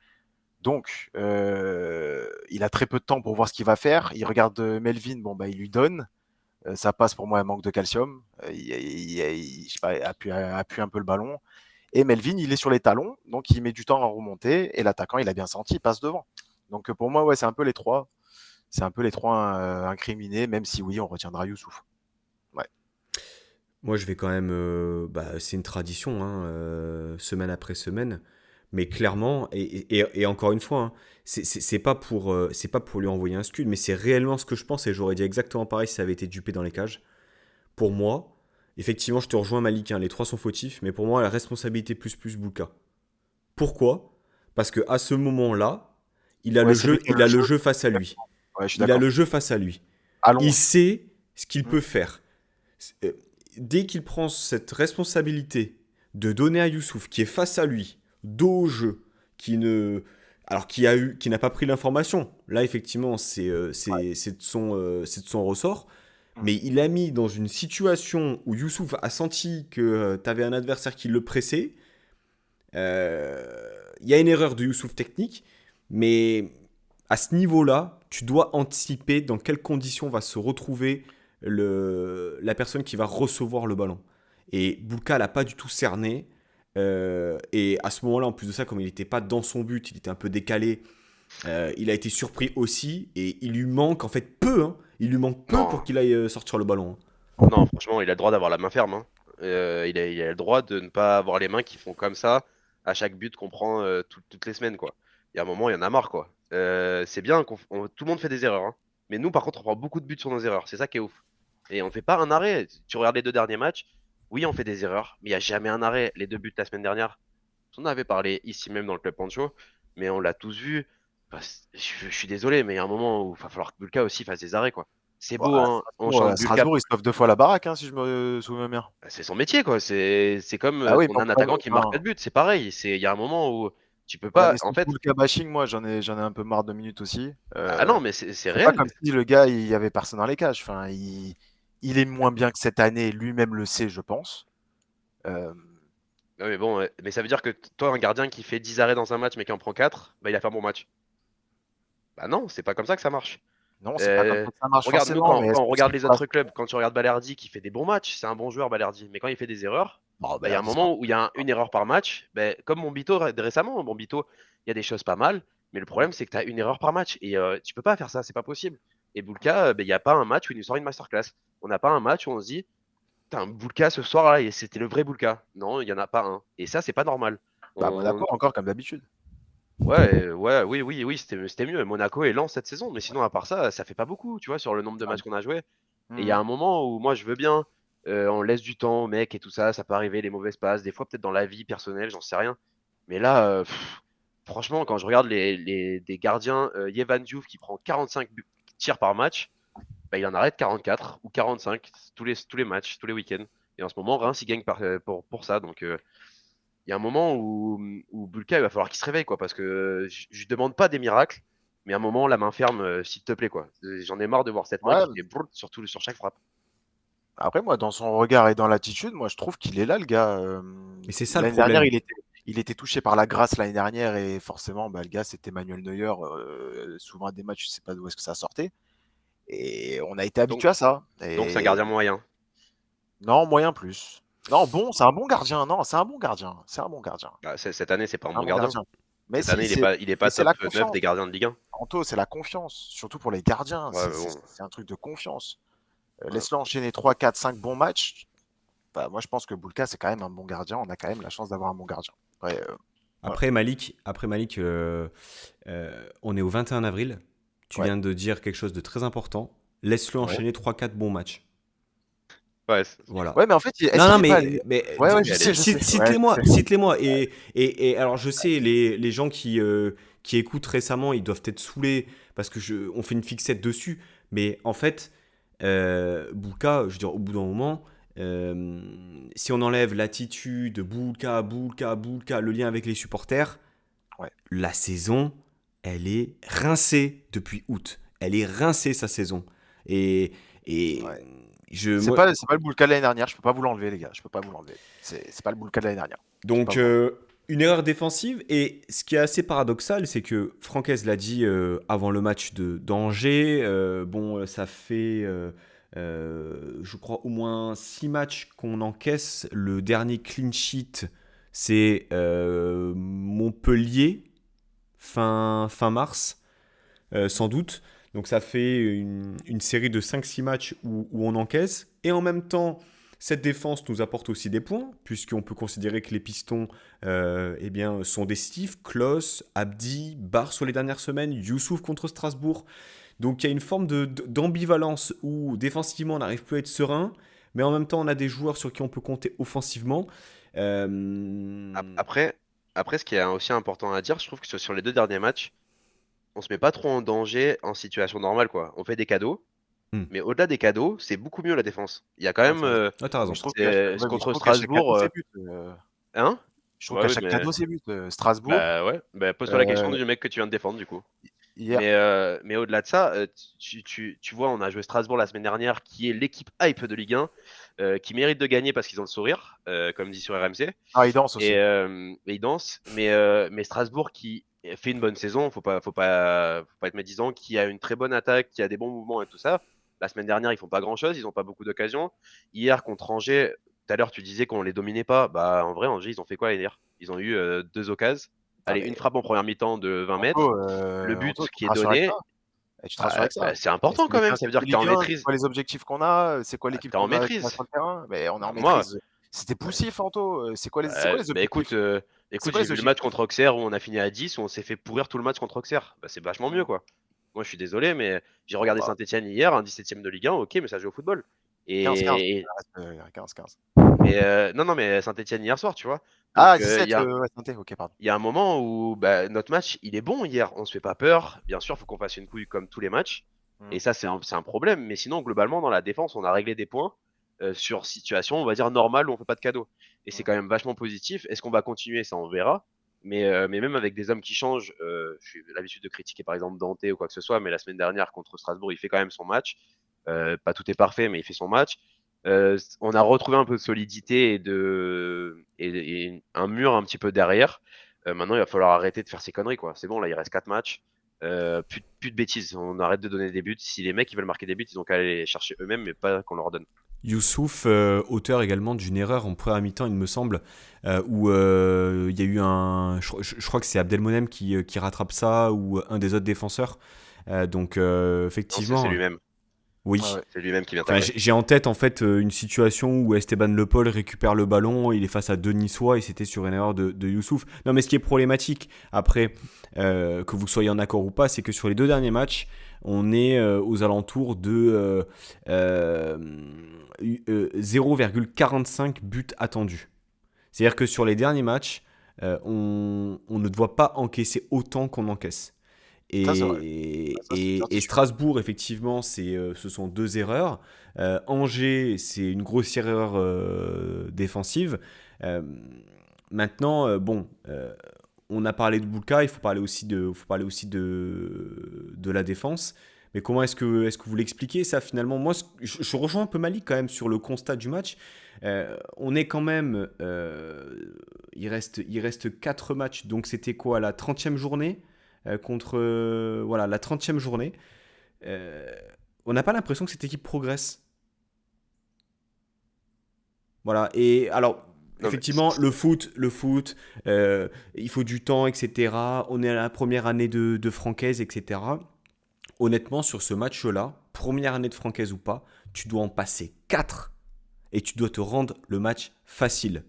Donc, il a très peu de temps pour voir ce qu'il va faire. Il regarde Melvin, bon bah il lui donne. Ça passe pour moi un manque de calcium. Je sais pas, appuie un peu le ballon. Et Melvin, il est sur les talons, donc il met du temps à remonter. Et l'attaquant, il a bien senti, il passe devant. Donc pour moi, ouais, c'est un peu les 3. C'est un peu les 3 incriminés, même si oui, on retiendra Youssouf. Ouais. Moi, je vais quand même. C'est une tradition, hein, semaine après semaine. Mais clairement, et encore une fois, hein, c'est pas pour lui envoyer un scud, mais c'est réellement ce que je pense, et j'aurais dit exactement pareil si ça avait été Dupé dans les cages. Pour moi, effectivement, je te rejoins Malik, hein, les trois sont fautifs, mais pour moi, la responsabilité plus Bouka. Pourquoi? Parce que à ce moment-là, Ouais, c'est lui qui a il le a le jeu. jeu face à lui. Ouais, je suis Il a d'accord. le jeu face à lui. Il Allons. sait ce qu'il Mm. peut faire. Euh, Dès qu'il prend cette responsabilité de donner à Youssouf, qui est face à lui, dos au jeu, qui ne, alors qui n'a pas pris l'information. Là, effectivement, c'est de son ressort. Mm. Mais il a mis dans une situation où Youssouf a senti que tu avais un adversaire qui le pressait. Il y a une erreur de Youssouf technique, mais à ce niveau-là, tu dois anticiper dans quelles conditions va se retrouver la personne qui va recevoir le ballon. Et Boulka l'a pas du tout cerné. Et à ce moment-là, en plus de ça, comme il n'était pas dans son but, il était un peu décalé, il a été surpris aussi. Et il lui manque en fait peu. Hein. Il lui manque peu pour Non, qu'il aille sortir le ballon. Hein. non, franchement, il a le droit d'avoir la main ferme, hein. Il a le droit de ne pas avoir les mains qui font comme ça à chaque but qu'on prend toutes les semaines, quoi. Il y a un moment, il y en a marre, quoi. C'est bien tout le monde fait des erreurs, hein. Mais nous, par contre, on prend beaucoup de buts sur nos erreurs. C'est ça qui est ouf. Et on fait pas un arrêt. Tu regardes les 2 derniers matchs, oui, on fait des erreurs, mais il n'y a jamais un arrêt. Les 2 buts la semaine dernière, on en avait parlé ici même dans le Club Pancho, mais on l'a tous vu. Enfin, je suis désolé, mais il y a un moment où il va falloir que Bulka aussi fasse des arrêts, quoi. C'est Bon, beau, hein, on chante Bulka. Strasbourg, il sauve 2 fois la baraque, hein, si je me souviens bien. C'est son métier, quoi. C'est comme Ah oui, on mais a un après, attaquant qui marque enfin, 4 buts, c'est pareil. Il y a un moment où tu peux ouais, pas. mais ce En fait, Boulka bashing, moi, j'en ai un peu marre de minutes aussi. ah non, mais c'est C'est pas réel. comme si le gars, il y avait personne dans les cages. Enfin, il est moins bien que cette année, lui-même le sait, je pense. Euh, Ouais, mais bon, mais ça veut dire que toi, un gardien qui fait 10 arrêts dans un match mais qui en prend 4, bah il a fait un bon match. Bah non, c'est pas comme ça que ça marche. non, c'est pas comme Euh, ça que ça marche Regarde, nous, forcément, mais est-ce quand on que c'est regarde les pour la autres clubs, quand tu regardes Balerdi qui fait des bons matchs, c'est un bon joueur, Balerdi. Mais quand il fait des erreurs, bon, bah, il y a un Balerdi, c'est pas moment où il y a une erreur par match. Bah, comme Bombito récemment, Bombito, il y a des choses pas mal. Mais le problème, c'est que tu as une erreur par match. Et tu peux pas faire ça, c'est pas possible. Et Boulka, il n'y a pas un match où il nous sort une masterclass. On n'a pas un match où on se dit, putain, Boulka ce soir là, et c'était le vrai Boulka. Non, il y en a pas un. Et ça, c'est pas normal. bah, On... Monaco encore comme d'habitude. Ouais, ouais, oui, c'était mieux. Monaco est lent cette saison, mais sinon, à part ça, ça fait pas beaucoup, tu vois, sur le nombre de Ah, matchs qu'on a joué. Et il y a mhm. un moment où moi je veux bien, on laisse du temps aux mecs et tout ça, ça peut arriver, les mauvaises passes, des fois peut-être dans la vie personnelle, j'en sais rien. Mais là, franchement, quand je regarde des gardiens, Yevan Diouf qui prend 45 tirs par match, bah, il en arrête 44 ou 45 tous les matchs, tous les week-ends. Et en ce moment, Reims, il gagne pour ça. Donc il y a un moment où Bulka, il va falloir qu'il se réveille, quoi, parce que je demande pas des miracles, mais à un moment, la main ferme, s'il te plaît, quoi. J'en ai marre de voir cette main Ouais, qui fait brrr sur chaque frappe. Après, moi, dans son regard et dans l'attitude, moi, je trouve qu'il est là, le gars. Et c'est ça le L'année dernière, problème. il était touché par la grâce l'année dernière et forcément, bah, le gars, c'était Manuel Neuer. Souvent, à des matchs, je sais pas d'où est-ce que ça sortait. Et on a été Donc, habitué à ça. donc c'est un gardien Et moyen. non, moyen plus. Non, bon, c'est un bon gardien. Non, c'est un bon gardien. C'est un bon gardien. Bah, cette année, c'est pas un C'est un bon bon gardien. gardien. Mais Cette si, année, il est pas c'est top la 9 confiance. des gardiens de Ligue 1. Anto, c'est la confiance. Surtout pour les gardiens. Ouais, C'est mais c'est- bon. c'est un truc de confiance. Ouais. Laisse-le enchaîner 3, 4, 5 bons matchs. Bah, moi, je pense que Boulka, c'est quand même un bon gardien. On a quand même la chance d'avoir un bon gardien. Après, voilà. Après Malik, on est au 21 avril. Tu Ouais, viens de dire quelque chose de très important. Laisse-le ouais. enchaîner 3-4 bons matchs. Ouais, Voilà. Ouais, mais en fait, est-ce Non, qu'il non, est pas allé. mais Ouais, ouais, mais allez. je sais. Ouais, cite-les-moi, je sais. cite-les-moi. Et alors, je sais, les gens qui écoutent récemment, ils doivent être saoulés parce que on fait une fixette dessus. Mais en fait, Boulka, je veux dire, au bout d'un moment, euh, si on enlève l'attitude, Boulka, le lien avec les supporters, Ouais. la saison, elle est rincée depuis août. Elle est rincée, sa saison. Et, et Ouais. moi, C'est pas le Boulka de l'année dernière. Je peux pas vous l'enlever, les gars. Je peux pas vous l'enlever. C'est pas le Boulka de l'année dernière. Je peux pas donc, vous l'enlever. une erreur défensive. Et ce qui est assez paradoxal, c'est que Francaise l'a dit avant le match d'Angers. Bon, ça fait, je crois, au moins 6 matchs qu'on encaisse. Le dernier clean sheet, c'est Montpellier, fin mars, sans doute. Donc ça fait une série de 5-6 matchs où on encaisse. Et en même temps, cette défense nous apporte aussi des points, puisqu'on peut considérer que les Pistons eh bien, sont décisifs. Klos, Abdi, Barr sur les dernières semaines, Youssouf contre Strasbourg. Donc il y a une forme d'ambivalence où défensivement on n'arrive plus à être serein, mais en même temps on a des joueurs sur qui on peut compter offensivement. Euh, Après, après, ce qui est aussi important à dire, je trouve que sur les 2 derniers matchs, on se met pas trop en danger en situation normale, quoi. On fait des cadeaux, hmm. mais au-delà des cadeaux, c'est beaucoup mieux la défense. Il y a quand Ouais, même, Ah, t'as mais raison. je trouve c'est mais je contre trouve qu'à chaque cadeau, Strasbourg, c'est but. hein? Je trouve Ouais, qu'à oui, chaque mais cadeau, c'est but. Strasbourg, bah ouais, bah pose-toi la question euh, du mec que tu viens de défendre du coup. hier. Mais au-delà de ça, tu vois, on a joué Strasbourg la semaine dernière, qui est l'équipe hype de Ligue 1, qui mérite de gagner parce qu'ils ont le sourire, comme dit sur RMC. Ah, il danse Et, aussi. ils dansent. Mais Strasbourg qui fait une bonne saison, faut pas être médisant, qui a une très bonne attaque, qui a des bons mouvements et tout ça. La semaine dernière, ils font pas grand-chose, ils ont pas beaucoup d'occasions. Hier contre Angers, tout à l'heure tu disais qu'on les dominait pas. Bah en vrai, Angers, ils ont fait quoi hier? Ils ont eu 2 occasions. Ah, Allez, une mais frappe en première mi-temps de 20 mètres. Anto, Le Anto, but tu qui te est rassures avec ça? donné, Et tu te rassures avec ça? c'est Et important quand même. Ça c'est veut dire plus que tu es en Ligue 1, c'est maîtrise. quoi les objectifs qu'on a? C'est quoi Bah, l'équipe t'es en qu'on a maîtrise. sur le terrain? Mais on est en Bah, moi, maîtrise. C'était poussif, Anto. C'est quoi les bah objectifs? écoute, C'est écoute, quoi j'ai les vu le match objectifs? contre Auxerre où on a fini à 10, où on s'est fait pourrir tout le match contre Auxerre. Bah, c'est vachement mieux, Mmh. quoi. Moi, je suis désolé, mais j'ai Bon, regardé bah, Saint-Etienne hier, un 17ème de Ligue 1, ok, mais ça joue au football. 15-15. Et, Ça reste, 15-15. non, non, mais Saint-Etienne hier soir, tu vois. Donc, Ah, 17, ouais, Saint-Étienne, OK, pardon. il y a un moment où bah, notre match, il est bon hier. On se fait pas peur. Bien sûr, il faut qu'on fasse une couille comme tous les matchs. Et Mmh. ça, c'est un problème. Mais sinon, globalement, dans la défense, on a réglé des points sur situation, on va dire, normale où on fait pas de cadeaux. Et c'est Mmh. quand même vachement positif. Est-ce qu'on va continuer? Ça, on verra. Mais même avec des hommes qui changent, j'ai l'habitude de critiquer par exemple Dante ou quoi que ce soit, mais la semaine dernière contre Strasbourg, il fait quand même son match. Pas tout est parfait, mais il fait son match. On a retrouvé un peu de solidité et un mur un petit peu derrière. Maintenant, il va falloir arrêter de faire ces conneries, quoi. C'est bon, là, il reste 4 matchs. Plus de bêtises. On arrête de donner des buts. Si les mecs ils veulent marquer des buts, ils ont qu'à aller les chercher eux-mêmes, mais pas qu'on leur donne. Youssouf, auteur également d'une erreur en première mi-temps, il me semble, où il y a eu je crois que c'est Abdelmonem qui rattrape ça, ou un des autres défenseurs. Donc Non, c'est effectivement, lui-même. Ouais, oui. ouais. C'est lui-même qui vient Enfin, tacler. j'ai en tête en fait une situation où Esteban Le Paul récupère le ballon, il est face à deux Niçois et c'était sur une erreur de Youssouf. Non, mais ce qui est problématique, après, que vous soyez en accord ou pas, c'est que sur les deux derniers matchs, on est aux alentours de 0,45 buts attendus. C'est-à-dire que sur les derniers matchs, on ne doit pas encaisser autant qu'on encaisse. Ça, c'est vrai. Ça, c'est une Et certitude. Strasbourg, effectivement, ce sont deux erreurs. Angers, c'est une grossière erreur défensive. Euh, Maintenant, on a parlé de Bouka, il faut parler aussi de la défense. Mais comment est-ce que vous l'expliquez ça finalement? Moi, je rejoins un peu Malik quand même sur le constat du match. On est quand même. Il reste 4 matchs, donc c'était quoi la 30e journée contre. Voilà, la 30e journée. Euh, on n'a pas l'impression que cette équipe progresse. Voilà, et alors. Non, mais Effectivement, le foot, il faut du temps, etc. On est à la première année de Francaise, etc. Honnêtement, sur ce match-là, première année de Francaise ou pas, tu dois en passer 4 et tu dois te rendre le match facile.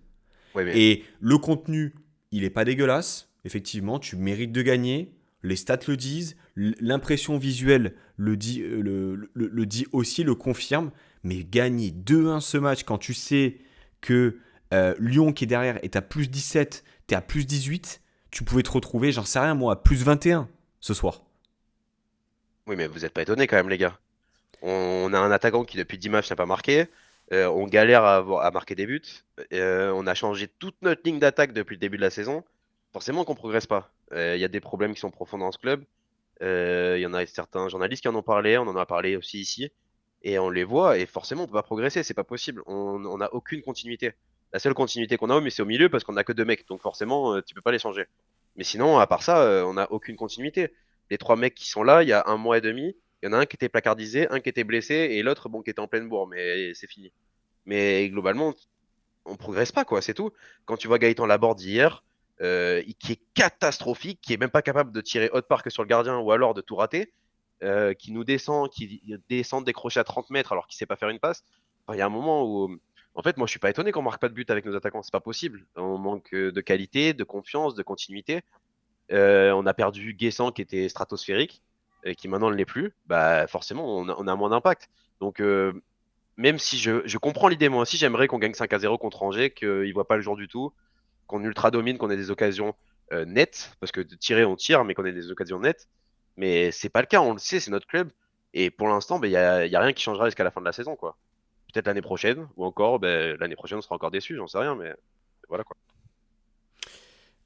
ouais, mais Et le contenu, il est pas dégueulasse. Effectivement, tu mérites de gagner. Les stats le disent. L'impression visuelle le dit aussi, le confirme. Mais gagner 2-1 ce match quand tu sais que Lyon qui est derrière est à plus 17, tu es à plus 18, tu pouvais te retrouver, j'en sais rien moi, à plus 21 ce soir. oui, mais vous êtes pas étonnés quand même, les gars. On a un attaquant qui depuis 10 matchs n'a pas marqué. On galère à marquer des buts. On a changé toute notre ligne d'attaque depuis le début de la saison. Forcément qu'on progresse pas. Il y a des problèmes qui sont profonds dans ce club. Il y en a certains journalistes qui en ont parlé. On en a parlé aussi ici. Et on les voit. Et forcément, on peut pas progresser. C'est pas possible. On n'a aucune continuité. La seule continuité qu'on a, mais c'est au milieu parce qu'on a que 2 mecs. Donc forcément, tu peux pas les changer. Mais sinon, à part ça, on n'a aucune continuité. Les 3 mecs qui sont là, il y a un mois et demi. Il y en a un qui était placardisé, un qui était blessé et l'autre, bon, qui était en pleine bourre, mais c'est fini. Mais globalement, on progresse pas, quoi, c'est tout. Quand tu vois Gaëtan Laborde hier, qui est catastrophique, qui est même pas capable de tirer haute part que sur le gardien ou alors de tout rater, qui descend décroché à 30 mètres alors qu'il sait pas faire une passe. Enfin, il y a un moment où, en fait, moi, je suis pas étonné qu'on marque pas de but avec nos attaquants, c'est pas possible. On manque de qualité, de confiance, de continuité. On a perdu Guessant qui était stratosphérique et qui maintenant ne l'est plus. Bah forcément, on a moins d'impact. Donc même si je comprends l'idée, moi aussi j'aimerais qu'on gagne 5-0 contre Angers, qu'ils ne voient pas le jour du tout, qu'on ultra domine, qu'on ait des occasions nettes, parce que de tirer on tire, mais qu'on ait des occasions nettes. Mais c'est pas le cas, on le sait, c'est notre club. Et pour l'instant, y a rien qui changera jusqu'à la fin de la saison, quoi. Peut-être l'année prochaine, ou encore, l'année prochaine on sera encore déçu, j'en sais rien, mais voilà quoi.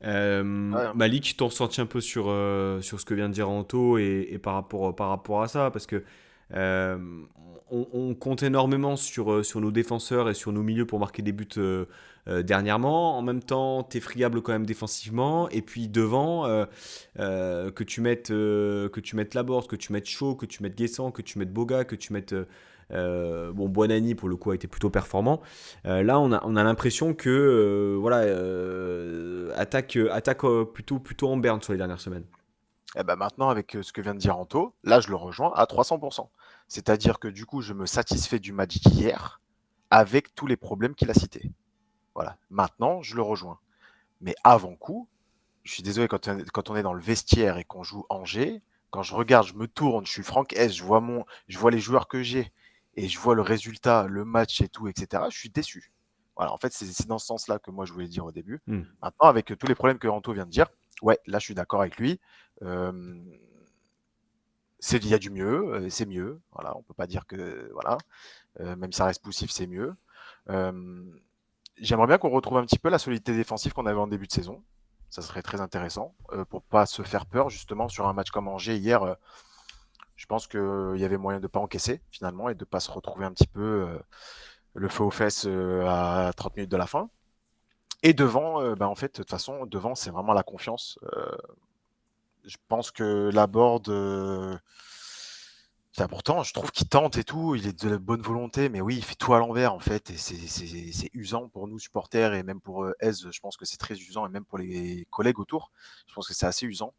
Ouais, Malik, t'en ressenti un peu sur ce que vient de dire Anto et par rapport à ça, parce que euh, on compte énormément sur nos défenseurs et sur nos milieux pour marquer des buts dernièrement. En même temps, t'es friable quand même défensivement. Et puis devant, que tu mettes Laborde, que tu mettes Shaw, que tu mettes Guessant, que tu mettes Boga, que tu mettes bon, Buonanni pour le coup a été plutôt performant. Là, on a l'impression que voilà, attaque plutôt en berne sur les dernières semaines. et ben maintenant, avec ce que vient de dire Anto, là, je le rejoins à 300%. C'est-à-dire que du coup, je me satisfais du match d'hier avec tous les problèmes qu'il a cités. Voilà. Maintenant, je le rejoins. Mais avant coup, je suis désolé, quand on est dans le vestiaire et qu'on joue Angers, quand je regarde, je me tourne, je suis Franck S, je vois les joueurs que j'ai et je vois le résultat, le match et tout, etc. Je suis déçu. Voilà, en fait, c'est dans ce sens-là que moi je voulais dire au début. Hmm. Maintenant, avec tous les problèmes que Anto vient de dire, ouais, là je suis d'accord avec lui. Euh, il y a du mieux, c'est mieux. Voilà, on peut pas dire que voilà, même si ça reste poussif, c'est mieux. Euh, J'aimerais bien qu'on retrouve un petit peu la solidité défensive qu'on avait en début de saison. Ça serait très intéressant pour pas se faire peur justement sur un match comme Angers hier. Je pense qu'il y avait moyen de pas encaisser finalement et de pas se retrouver un petit peu le feu aux fesses à 30 minutes de la fin. Et devant, en fait, de toute façon, devant, c'est vraiment la confiance. Je pense que Laborde, pourtant, je trouve qu'il tente et tout, il est de bonne volonté, mais oui, il fait tout à l'envers en fait, et c'est usant pour nous supporters et même pour Ez, je pense que c'est très usant et même pour les collègues autour, je pense que c'est assez usant.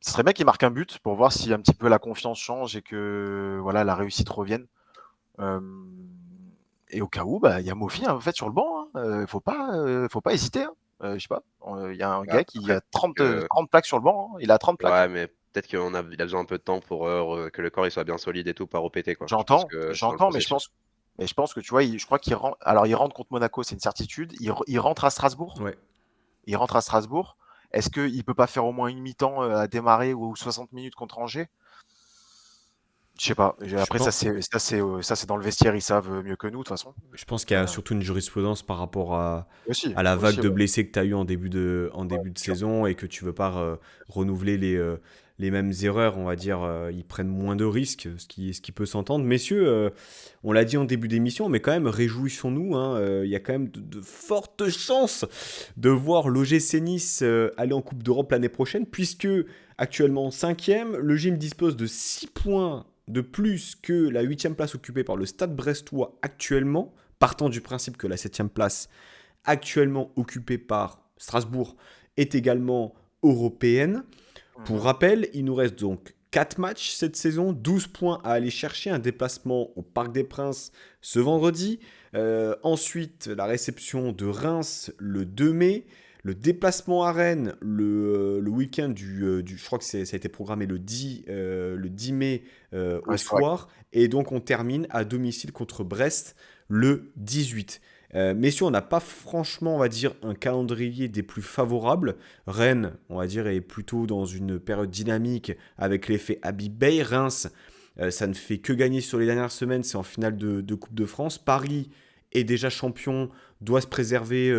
Ce serait bien qu'il marque un but pour voir si un petit peu la confiance change et que voilà la réussite revienne. Euh, et au cas où, il y a Mofi en fait sur le banc. Faut pas hésiter. Hein. Je sais pas. Il y a un Bah, gars qui après, a 30 plaques sur le banc. Hein. Il a 30 plaques. ouais, Hein. mais peut-être il a besoin un peu de temps pour que le corps il soit bien solide et tout, pas repéter quoi. Je pense J'entends, que c'est dans le j'entends, processus. mais je pense que tu vois, je crois qu'il rentre. Alors, il rentre contre Monaco, c'est une certitude. Il rentre à Strasbourg. Ouais. Il rentre à Strasbourg. Est-ce qu'il peut pas faire au moins une mi-temps à démarrer ou 60 minutes contre Angers? Je sais pas. Je Après, ça, pense, c'est dans le vestiaire. Ils savent mieux que nous, de toute façon. je pense qu'il y a Euh, surtout une jurisprudence par rapport aussi, à la vague aussi, de ouais, blessés que tu as eu en début de sûr. saison et que tu veux pas renouveler les mêmes erreurs, on va dire, ils prennent moins de risques, ce qui peut s'entendre. Messieurs, on l'a dit en début d'émission, mais quand même, réjouissons-nous, hein, il y a quand même de fortes chances de voir l'OGC Nice aller en Coupe d'Europe l'année prochaine, puisque actuellement 5e, le gym dispose de 6 points de plus que la 8e place occupée par le Stade Brestois actuellement, partant du principe que la 7e place actuellement occupée par Strasbourg est également européenne. Pour rappel, il nous reste donc 4 matchs cette saison, 12 points à aller chercher, un déplacement au Parc des Princes ce vendredi. Ensuite, la réception de Reims le 2 mai. Le déplacement à Rennes le week-end je crois que ça a été programmé le 10 mai au Ouais, c'est correct. soir. Et donc on termine à domicile contre Brest le 18. Messieurs, on n'a pas franchement, on va dire, un calendrier des plus favorables. Rennes, on va dire, est plutôt dans une période dynamique avec l'effet Habib Beye. Reims, ça ne fait que gagner sur les dernières semaines, c'est en finale de Coupe de France. Paris est déjà champion, doit se préserver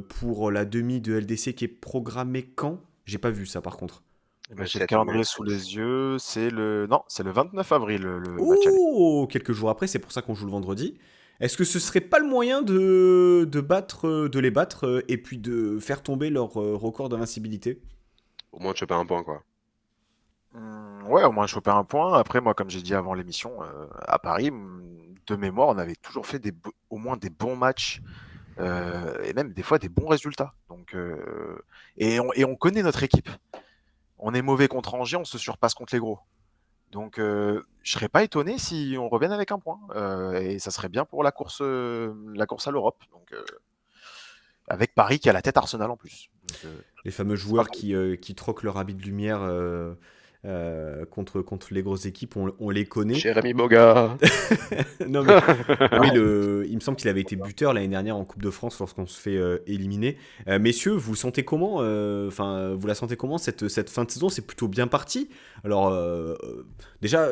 pour la demi de LDC qui est programmée quand? J'ai pas vu ça par contre. Bah, Le j'ai le 7 mai, calendrier je sous pense. les yeux. Non, c'est le 29 avril, le match aller. Oh, quelques jours après, c'est pour ça qu'on joue le vendredi. Est-ce que ce serait pas le moyen de les battre et puis de faire tomber leur record d'invincibilité? Au moins de choper un point, quoi. Ouais, au moins choper un point. Après, moi, comme j'ai dit avant l'émission, à Paris, de mémoire, on avait toujours fait au moins des bons matchs et même des fois des bons résultats. Donc, et on connaît notre équipe. On est mauvais contre Angers, on se surpasse contre les gros. Donc, je serais pas étonné si on revienne avec un point. Et ça serait bien pour la course à l'Europe. Donc, avec Paris qui a la tête Arsenal en plus. Donc, Les fameux ce sera joueurs qui troquent leur habit de lumière contre les grosses équipes, on les connaît. Jérémy Boga. Non mais oui, Non, il me semble qu'il avait été buteur l'année dernière en Coupe de France lorsqu'on se fait éliminer. Messieurs, vous sentez comment Enfin, vous la sentez comment cette fin de saison? C'est plutôt bien parti. Alors déjà,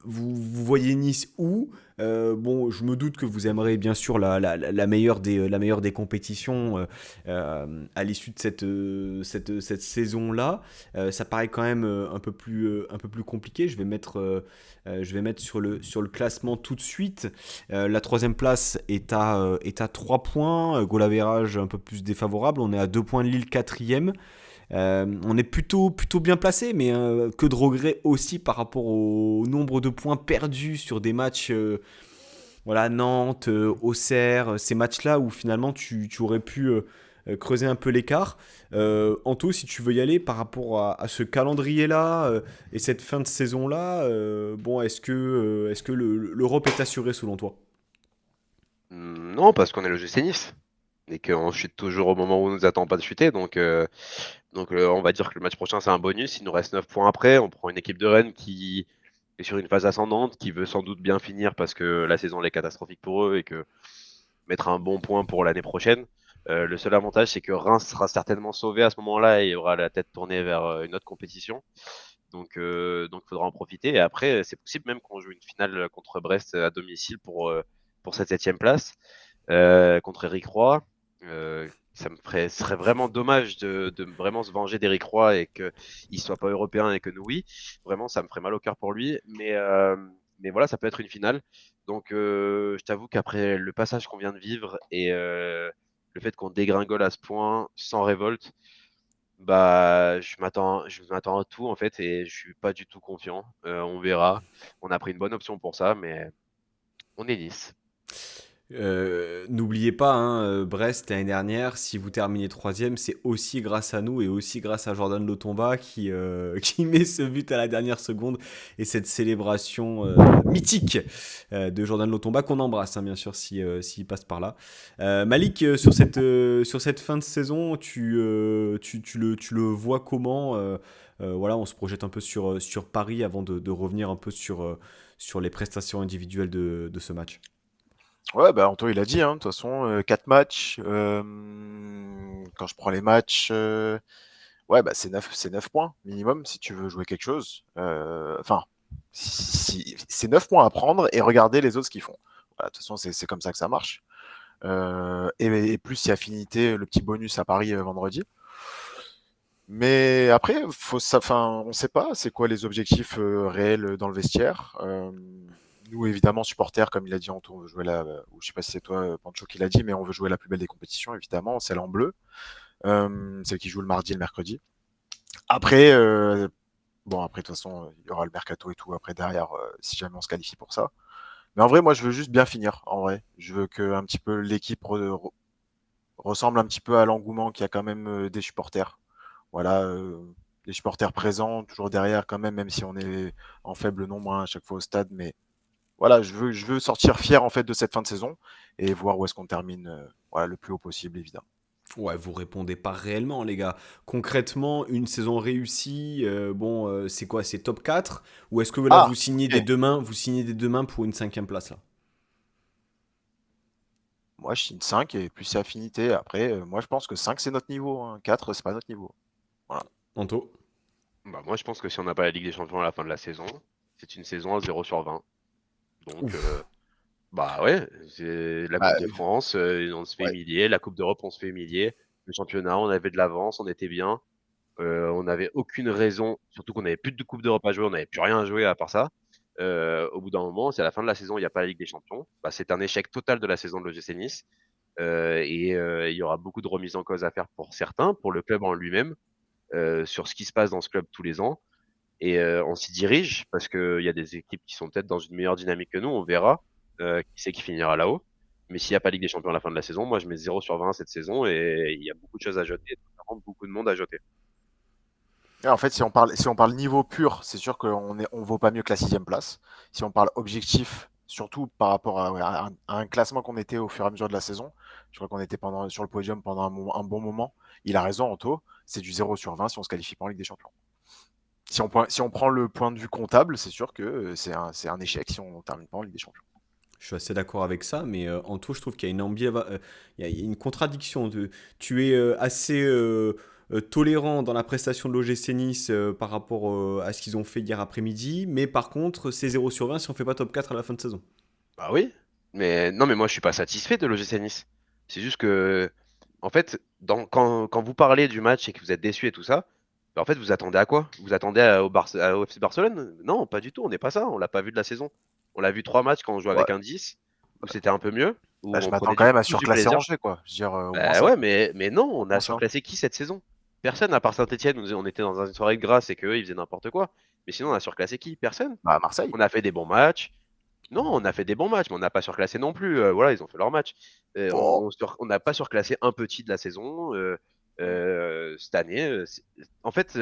vous voyez Nice où? Bon, je me doute que vous aimerez bien sûr la meilleure des compétitions à l'issue de cette saison-là. Ça paraît quand même un peu plus compliqué. Je vais mettre sur le classement tout de suite. La troisième place est à 3 points. Goal average un peu plus défavorable. On est à 2 points de Lille, quatrième. On est plutôt bien placé, mais que de regrets aussi par rapport au nombre de points perdus sur des matchs, voilà, Nantes, Auxerre, ces matchs-là où finalement tu aurais pu creuser un peu l'écart. Anto, si tu veux y aller par rapport à ce calendrier-là et cette fin de saison-là, bon, est-ce que l'Europe est assurée selon toi? Non, parce qu'on est le GC Nice. Et qu'on chute toujours au moment où on nous attend pas de chuter. Donc, on va dire que le match prochain, c'est un bonus. Il nous reste 9 points après. On prend une équipe de Rennes qui est sur une phase ascendante, qui veut sans doute bien finir parce que la saison elle est catastrophique pour eux et que mettre un bon point pour l'année prochaine. Le seul avantage, c'est que Reims sera certainement sauvé à ce moment-là et aura la tête tournée vers une autre compétition. Donc, faudra en profiter. Et après, c'est possible même qu'on joue une finale contre Brest à domicile pour cette 7e place contre Eric Roy. Ce serait vraiment dommage de vraiment se venger d'Eric Roy et qu'il soit pas européen et que nous, oui. Vraiment, ça me ferait mal au cœur pour lui. Mais voilà, ça peut être une finale. Donc, je t'avoue qu'après le passage qu'on vient de vivre et le fait qu'on dégringole à ce point sans révolte, bah, je m'attends à tout en fait et je suis pas du tout confiant. On verra. On a pris une bonne option pour ça, mais on est 10. N'oubliez pas, hein, Brest l'année dernière, si vous terminez troisième, c'est aussi grâce à nous et aussi grâce à Jordan Lotomba qui met ce but à la dernière seconde et cette célébration mythique de Jordan Lotomba qu'on embrasse, hein, bien sûr, s'il passe par là. Malik, sur cette fin de saison, tu le vois comment voilà, on se projette un peu sur Paris avant de revenir un peu sur les prestations individuelles de ce match. ouais, bah Anto il a dit, hein, de toute façon, 4 matchs. Quand je prends les matchs, ouais, bah c'est neuf points minimum si tu veux jouer quelque chose. Enfin, c'est 9 points à prendre et regarder les autres ce qu'ils font. Voilà, de toute façon, c'est comme ça que ça marche. Et plus il y a affinité, le petit bonus à Paris vendredi. Mais après, on ne sait pas, c'est quoi les objectifs réels dans le vestiaire. Nous, évidemment, supporters, comme il a dit Anto, on veut jouer ou je sais pas si c'est toi, Pancho, qui l'a dit, mais on veut jouer la plus belle des compétitions, évidemment, celle en bleu, celle qui joue le mardi et le mercredi. Après, bon, après, de toute façon, il y aura le mercato et tout après derrière, si jamais on se qualifie pour ça. Mais en vrai, moi, je veux juste bien finir, en vrai. Je veux que un petit peu l'équipe ressemble un petit peu à l'engouement qu'il y a quand même des supporters. Voilà, les supporters présents, toujours derrière quand même si on est en faible nombre à chaque fois au stade. Mais voilà, je veux sortir fier en fait de cette fin de saison et voir où est-ce qu'on termine voilà, le plus haut possible, évidemment. Ouais, vous répondez pas réellement, les gars. Concrètement, une saison réussie, bon, c'est quoi? C'est top 4? Ou est-ce que là, Ah, vous signez des ok. deux mains, vous signez des deux mains pour une cinquième place, là? Moi, je signe 5 et plus c'est affinité. Après, moi, je pense que 5 c'est notre niveau, hein. 4, c'est pas notre niveau. Voilà. Anto? Bah, moi, je pense que si on n'a pas la Ligue des Champions à la fin de la saison, c'est une saison à 0 sur 20. Donc, Ouf. bah ouais, c'est la Bah, Coupe de France, on se fait ouais. humilier. La Coupe d'Europe, on se fait humilier. Le championnat, on avait de l'avance, on était bien. On n'avait aucune raison, surtout qu'on n'avait plus de Coupe d'Europe à jouer, on n'avait plus rien à jouer à part ça. Au bout d'un moment, c'est à la fin de la saison, il n'y a pas la Ligue des Champions. Bah, c'est un échec total de la saison de l'OGC Nice. Il y aura beaucoup de remises en cause à faire pour certains, pour le club en lui-même, sur ce qui se passe dans ce club tous les ans. Et on s'y dirige parce qu'il y a des équipes qui sont peut-être dans une meilleure dynamique que nous, on verra qui c'est qui finira là-haut. Mais s'il n'y a pas Ligue des Champions à la fin de la saison, moi je mets 0 sur 20 cette saison et il y a beaucoup de choses à jeter, notamment beaucoup de monde à jeter. Et en fait, si on parle niveau pur, c'est sûr on vaut pas mieux que la sixième place. Si on parle objectif, surtout par rapport à un classement qu'on était au fur et à mesure de la saison, je crois qu'on était sur le podium pendant un bon moment. Il a raison, Anto, c'est du 0 sur 20 si on se qualifie pas en Ligue des Champions. Si on prend le point de vue comptable, c'est sûr que c'est un échec si on ne termine pas en Ligue des Champions. Je suis assez d'accord avec ça, mais Anto, je trouve qu'il y a il y a une contradiction. Tu es assez tolérant dans la prestation de l'OGC Nice par rapport à ce qu'ils ont fait hier après-midi, mais par contre, c'est 0 sur 20 si on fait pas top 4 à la fin de saison. Bah oui, mais non, mais moi je suis pas satisfait de l'OGC Nice. C'est juste que, en fait, quand vous parlez du match et que vous êtes déçu et tout ça, bah, en fait, vous attendez à quoi? Vous attendez au FC Barcelone? Non, pas du tout, on n'est pas ça, on l'a pas vu de la saison. On l'a vu 3 matchs quand on jouait Ouais, avec un 10 où c'était un peu mieux, bah, où je on m'attends prenait quand même à tous du surclasser plaisir. Angers, quoi. Je veux dire, au moins Bah ça. ouais, mais non, Au on a moins ça. surclassé qui cette saison? Personne, à part Saint-Etienne, on était dans une soirée de grâce et qu'eux, ils faisaient n'importe quoi. Mais sinon, on a surclassé qui? Personne. Bah, Marseille. On a fait des bons matchs. Non, on a fait des bons matchs, mais on n'a pas surclassé non plus. Voilà, ils ont fait leur match. Bon. On n'a pas surclassé un petit de la saison cette année. En fait,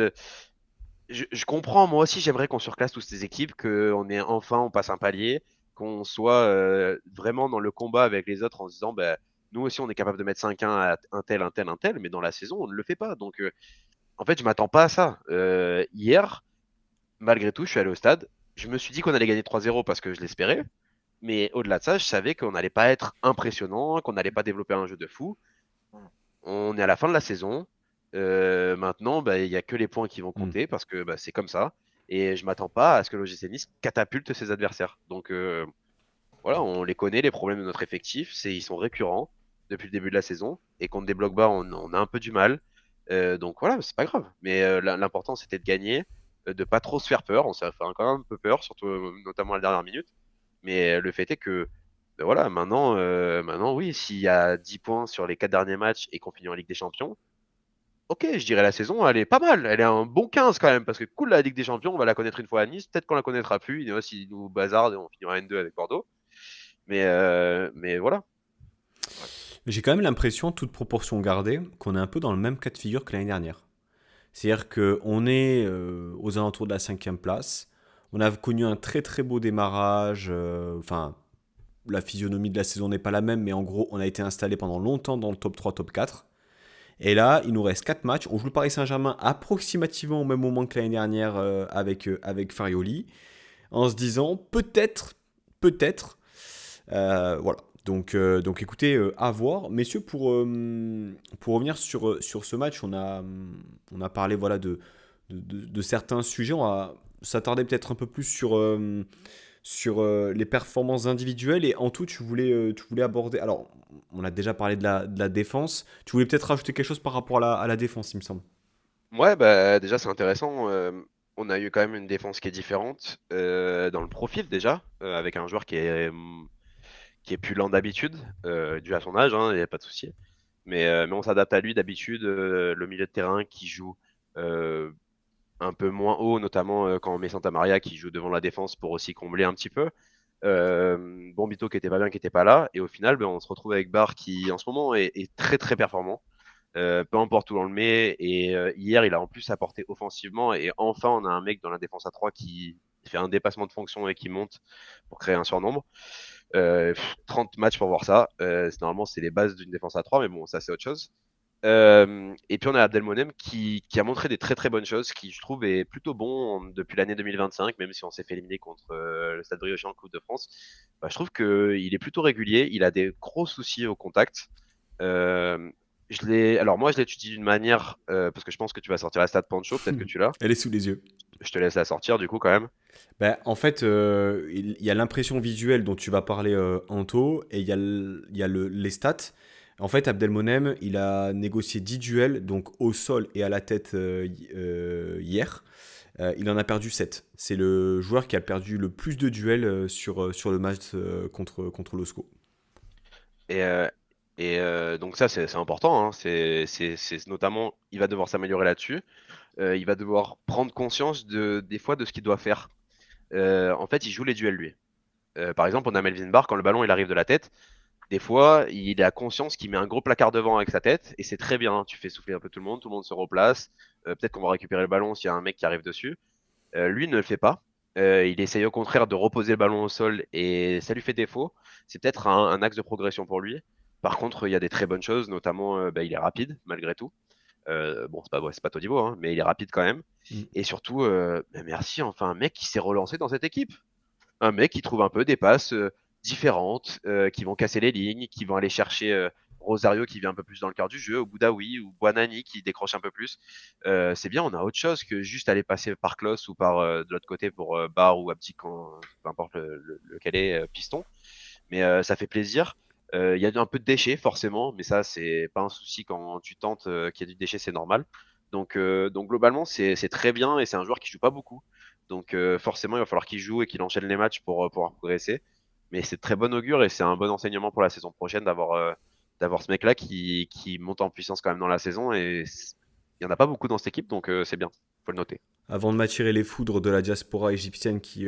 je comprends, moi aussi, j'aimerais qu'on surclasse toutes ces équipes, on passe un palier, qu'on soit vraiment dans le combat avec les autres en se disant, bah, nous aussi, on est capable de mettre 5-1 à un tel, un tel, un tel, mais dans la saison, on ne le fait pas. Donc, en fait, je m'attends pas à ça. Hier, malgré tout, je suis allé au stade. Je me suis dit qu'on allait gagner 3-0 parce que je l'espérais. Mais au-delà de ça, je savais qu'on n'allait pas être impressionnant, qu'on n'allait pas développer un jeu de fou. On est à la fin de la saison. Maintenant, bah, il n'y a que les points qui vont Hmm. compter parce que bah, c'est comme ça. Et je m'attends pas à ce que l'OGC Nice catapulte ses adversaires. Donc voilà, on les connaît, les problèmes de notre effectif. Ils sont récurrents depuis le début de la saison. Et contre des blocs bas, on a un peu du mal. Donc voilà, c'est pas grave. Mais l'important, c'était de gagner, de pas trop se faire peur. On s'est fait quand même un peu peur, surtout notamment à la dernière minute. Mais le fait est que ben voilà, maintenant, oui, s'il y a 10 points sur les 4 derniers matchs et qu'on finit en Ligue des Champions, ok, je dirais la saison, elle est pas mal. Elle est un bon 15 quand même, parce que cool, la Ligue des Champions, on va la connaître une fois à Nice. Peut-être qu'on la connaîtra plus. S'ils nous bazardent, on finira N2 avec Bordeaux. Mais voilà. J'ai quand même l'impression, toute proportion gardée, qu'on est un peu dans le même cas de figure que l'année dernière. C'est-à-dire qu'on est aux alentours de la cinquième place. On a connu un très très beau démarrage. Enfin, la physionomie de la saison n'est pas la même, mais en gros, on a été installé pendant longtemps dans le top 3, top 4. Et là, il nous reste 4 matchs. On joue le Paris Saint-Germain approximativement au même moment que l'année dernière avec Farioli, en se disant peut-être. Voilà. Donc écoutez, à voir. Messieurs, pour revenir sur ce match, on a parlé voilà, de certains sujets. On va s'attarder peut-être un peu plus sur les performances individuelles. Et en tout, tu voulais aborder. Alors, on a déjà parlé de la défense. Tu voulais peut-être rajouter quelque chose par rapport à la défense, il me semble. Ouais, bah déjà c'est intéressant. On a eu quand même une défense qui est différente dans le profil déjà, avec un joueur qui est plus lent d'habitude, dû à son âge, il n'y a pas de souci. Mais on s'adapte à lui d'habitude. Le milieu de terrain qui joue euh, un peu moins haut, notamment quand on met Santa Maria qui joue devant la défense pour aussi combler un petit peu. Bombito qui était pas bien, qui était pas là. Et au final, ben, on se retrouve avec Barr qui en ce moment est très très performant. Peu importe où on le met. Et hier, il a en plus apporté offensivement. Et enfin, on a un mec dans la défense à 3 qui fait un dépassement de fonction et qui monte pour créer un surnombre. 30 matchs pour voir ça. Normalement, c'est les bases d'une défense à 3, mais bon, ça, c'est autre chose. Et puis on a Abdelmonem qui a montré des très très bonnes choses, qui je trouve est plutôt bon depuis l'année 2025, même si on s'est fait éliminer contre le Stade Briochin en Coupe de France. Bah, je trouve qu'il est plutôt régulier, il a des gros soucis au contact. Euh, alors moi je l'étudie d'une manière, parce que je pense que tu vas sortir la stat Pancho, peut-être que tu l'as. Elle est sous les yeux. Je te laisse la sortir du coup quand même. Bah, en fait, il y a l'impression visuelle dont tu vas parler, Anto, et il y a les stats. En fait, Abdelmonem, il a négocié 10 duels, donc au sol et à la tête, hier. Il en a perdu 7. C'est le joueur qui a perdu le plus de duels sur le match contre l'Osco. Et, euh, donc ça c'est important, hein. C'est notamment, il va devoir s'améliorer là-dessus. Il va devoir prendre conscience des fois de ce qu'il doit faire. En fait, il joue les duels lui. Par exemple, on a Melvin Barr, quand le ballon il arrive de la tête, des fois, il a conscience qu'il met un gros placard devant avec sa tête, et c'est très bien. Tu fais souffler un peu tout le monde se replace. Peut-être qu'on va récupérer le ballon s'il y a un mec qui arrive dessus. Lui ne le fait pas. Il essaye au contraire de reposer le ballon au sol, et ça lui fait défaut. C'est peut-être un axe de progression pour lui. Par contre, il y a des très bonnes choses, notamment il est rapide malgré tout. Bon, c'est pas tout niveau, hein, mais il est rapide quand même. Mm. Et surtout, merci, enfin, un mec qui s'est relancé dans cette équipe. Un mec qui trouve un peu des passes différentes, qui vont casser les lignes, qui vont aller chercher Rosario qui vient un peu plus dans le cœur du jeu, ou Boudaoui, ou Buanani qui décroche un peu plus. C'est bien, on a autre chose que juste aller passer par Klos ou par de l'autre côté pour Bar ou Abdi, peu importe lequel est piston. Mais ça fait plaisir. Il y a un peu de déchets forcément, mais ça c'est pas un souci quand tu tentes qu'il y ait du déchet, c'est normal. Donc globalement c'est très bien et c'est un joueur qui joue pas beaucoup. Donc forcément il va falloir qu'il joue et qu'il enchaîne les matchs pour pouvoir progresser. Mais c'est de très bon augure et c'est un bon enseignement pour la saison prochaine d'avoir ce mec-là qui monte en puissance quand même dans la saison et il y en a pas beaucoup dans cette équipe donc c'est bien, faut le noter. Avant de m'attirer les foudres de la diaspora égyptienne qui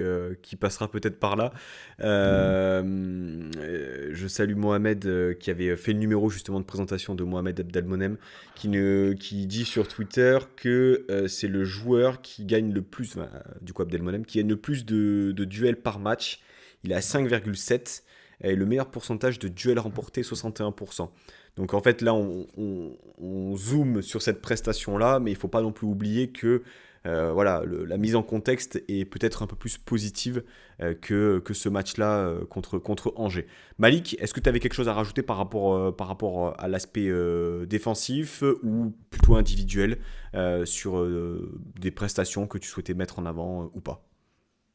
passera peut-être par là, je salue Mohamed, qui avait fait le numéro justement de présentation de Mohamed Abdelmonem, qui dit sur Twitter que c'est le joueur qui gagne le plus, enfin, du coup Abdelmonem, qui gagne le plus de duels par match. Il est à 5,7 et le meilleur pourcentage de duels remportés, 61%. Donc en fait là on zoome sur cette prestation-là, mais il ne faut pas non plus oublier que voilà, la mise en contexte est peut-être un peu plus positive que ce match-là contre Angers. Malik, est-ce que tu avais quelque chose à rajouter par rapport à l'aspect défensif ou plutôt individuel sur des prestations que tu souhaitais mettre en avant ou pas?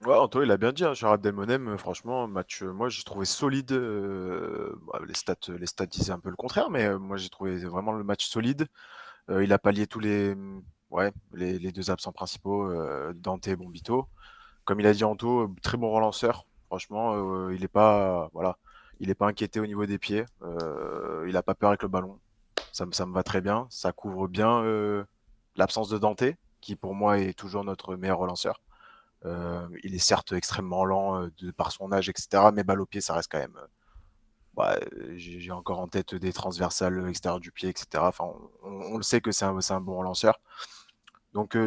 Ouais, Anto, il a bien dit, hein, Gérard Delmonem, franchement, match, moi j'ai trouvé solide. Bah, les stats disaient un peu le contraire, mais moi j'ai trouvé vraiment le match solide. Il a pallié tous ouais, les deux absents principaux, Dante et Bombito. Comme il a dit Anto, très bon relanceur. Franchement, il est pas, voilà, il est pas inquiété au niveau des pieds. Il a pas peur avec le ballon. Ça me va très bien. Ça couvre bien l'absence de Dante, qui pour moi est toujours notre meilleur relanceur. Il est certes extrêmement lent par son âge, etc. Mais balle au pied, ça reste quand même. Ouais, j'ai encore en tête des transversales extérieures du pied, etc. Enfin, on le sait que c'est un bon relanceur. Donc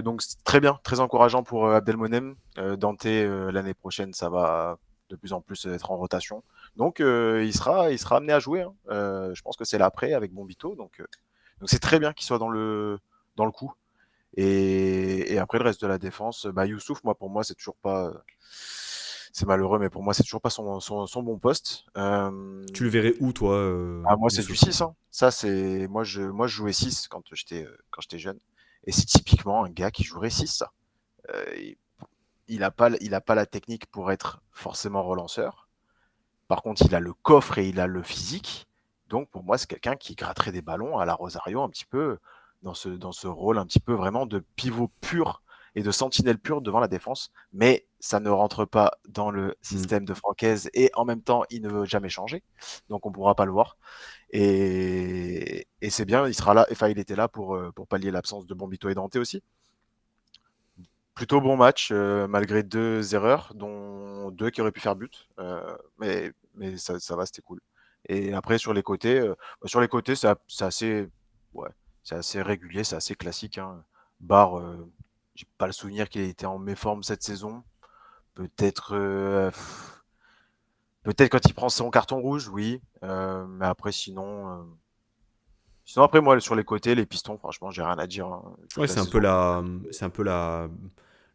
très bien, très encourageant pour Abdelmonem. Dante, l'année prochaine, ça va de plus en plus être en rotation. Donc il sera amené à jouer, hein. Je pense que c'est l'après avec Bombito. Donc c'est très bien qu'il soit dans le coup. Et après, le reste de la défense, bah, Youssouf, pour moi, c'est toujours pas. C'est malheureux, mais pour moi, c'est toujours pas son bon poste. Tu le verrais où, toi, Moi, c'est du Youssouf? 6, hein. Ça, c'est. Moi, je jouais 6 quand j'étais jeune. Et c'est typiquement un gars qui jouerait 6, ça. Il, il a pas la technique pour être forcément relanceur. Par contre, il a le coffre et il a le physique. Donc, pour moi, c'est quelqu'un qui gratterait des ballons à la Rosario un petit peu. dans ce rôle un petit peu vraiment de pivot pur et de sentinelle pure devant la défense. Mais ça ne rentre pas dans le Mm. système de Francaise et en même temps, il ne veut jamais changer. Donc on ne pourra pas le voir. Et c'est bien, il sera là. Enfin, il était là pour pallier l'absence de Bombito et Dante aussi. Plutôt bon match, malgré 2 erreurs, dont 2 qui auraient pu faire but. Mais ça va, c'était cool. Et après, sur les côtés, c'est assez, ouais, c'est assez régulier, c'est assez classique, hein. Barre, j'ai pas le souvenir qu'il ait été en méforme cette saison. Peut-être, peut-être quand il prend son carton rouge, oui. Mais après, sinon après moi sur les côtés, les pistons, franchement, j'ai rien à dire, hein. Ouais, Toute la saison. c'est un peu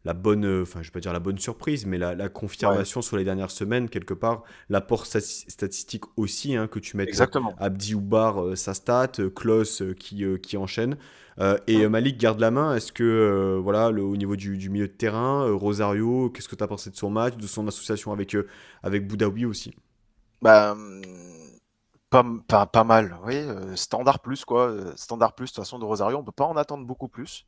la bonne, enfin, je vais pas dire la bonne surprise, mais la Ouais, confirmation sur les dernières semaines, quelque part. L'apport statistique aussi, hein, que tu mettes exactement. Abdi ou Bar, sa stat, Klos qui enchaîne. Mm. Malik garde la main. Est-ce que, voilà, au niveau du milieu de terrain, Rosario, qu'est-ce que tu as pensé de son match, de son association avec Boudaoui aussi? Bah, pas mal, oui, standard plus quoi, standard plus de toute façon de Rosario, on peut pas en attendre beaucoup plus.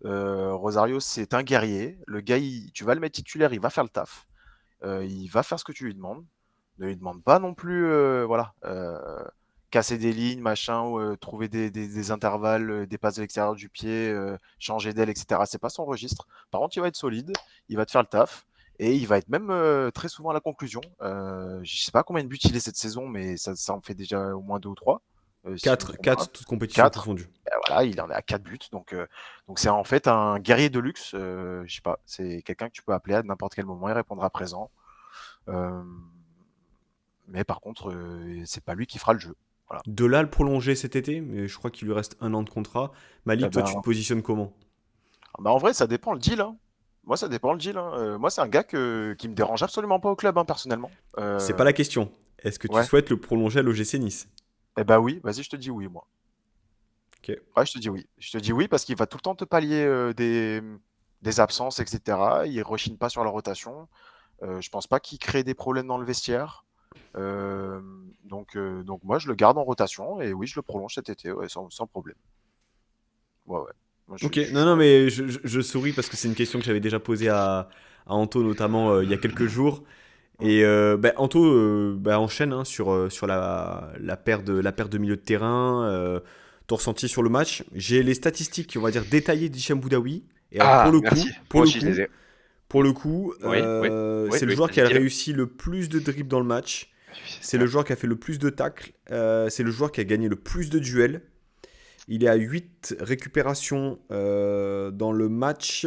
Rosario, c'est un guerrier. Le gars, tu vas le mettre titulaire, il va faire le taf. Il va faire ce que tu lui demandes. Ne lui demande pas non plus, voilà, casser des lignes, machin, ou trouver des intervalles, des passes de l'extérieur du pied, changer d'aile, etc. C'est pas son registre. Par contre, il va être solide, il va te faire le taf. Et il va être même très souvent à la conclusion. Je sais pas combien de buts il est cette saison, mais ça en fait déjà au moins deux ou trois, si je me trompe pas. 4 toutes compétitions 4. confondues. Voilà, il en est à 4 buts. Donc c'est en fait un guerrier de luxe. Je sais pas, c'est quelqu'un que tu peux appeler à n'importe quel moment, il répondra présent. Euh, mais par contre, c'est pas lui qui fera le jeu. Voilà. De là, le prolonger cet été, mais je crois qu'il lui reste un an de contrat. Eh Malik, toi, tu te ben, positionnes comment? bah en vrai, ça dépend le deal, hein. Moi, ça dépend le deal, hein. Moi, c'est un gars qui me dérange absolument pas au club, hein, personnellement. C'est pas la question. Est-ce que tu Ouais. souhaites le prolonger à l'OGC Nice? Eh ben oui, vas-y, je te dis oui, moi. Ok. Ouais, je te dis oui. Je te dis oui parce qu'il va tout le temps te pallier des absences, etc. Il rechigne pas sur la rotation. Je pense pas qu'il crée des problèmes dans le vestiaire. Euh, donc moi, je le garde en rotation et oui, je le prolonge cet été, ouais, sans problème. Ouais, ouais. Moi, Ok, je suis non, non, chaud. mais je souris parce que c'est une question que j'avais déjà posée à Anto, notamment il y a quelques jours. Mm. Et Anto enchaîne, hein, sur la perte de milieu de terrain, ton ressenti sur le match. J'ai les statistiques, on va dire, détaillées d'Hicham Boudaoui. Et alors, Ah, merci. Moi aussi, je les ai. Oui, oui, oui, c'est le oui. joueur qui Vas-y, a dis-le. réussi le plus de dribbles dans le match. C'est le Ouais. joueur qui a fait le plus de tacles. C'est le joueur qui a gagné le plus de duels. Il est à 8 récupérations dans le match.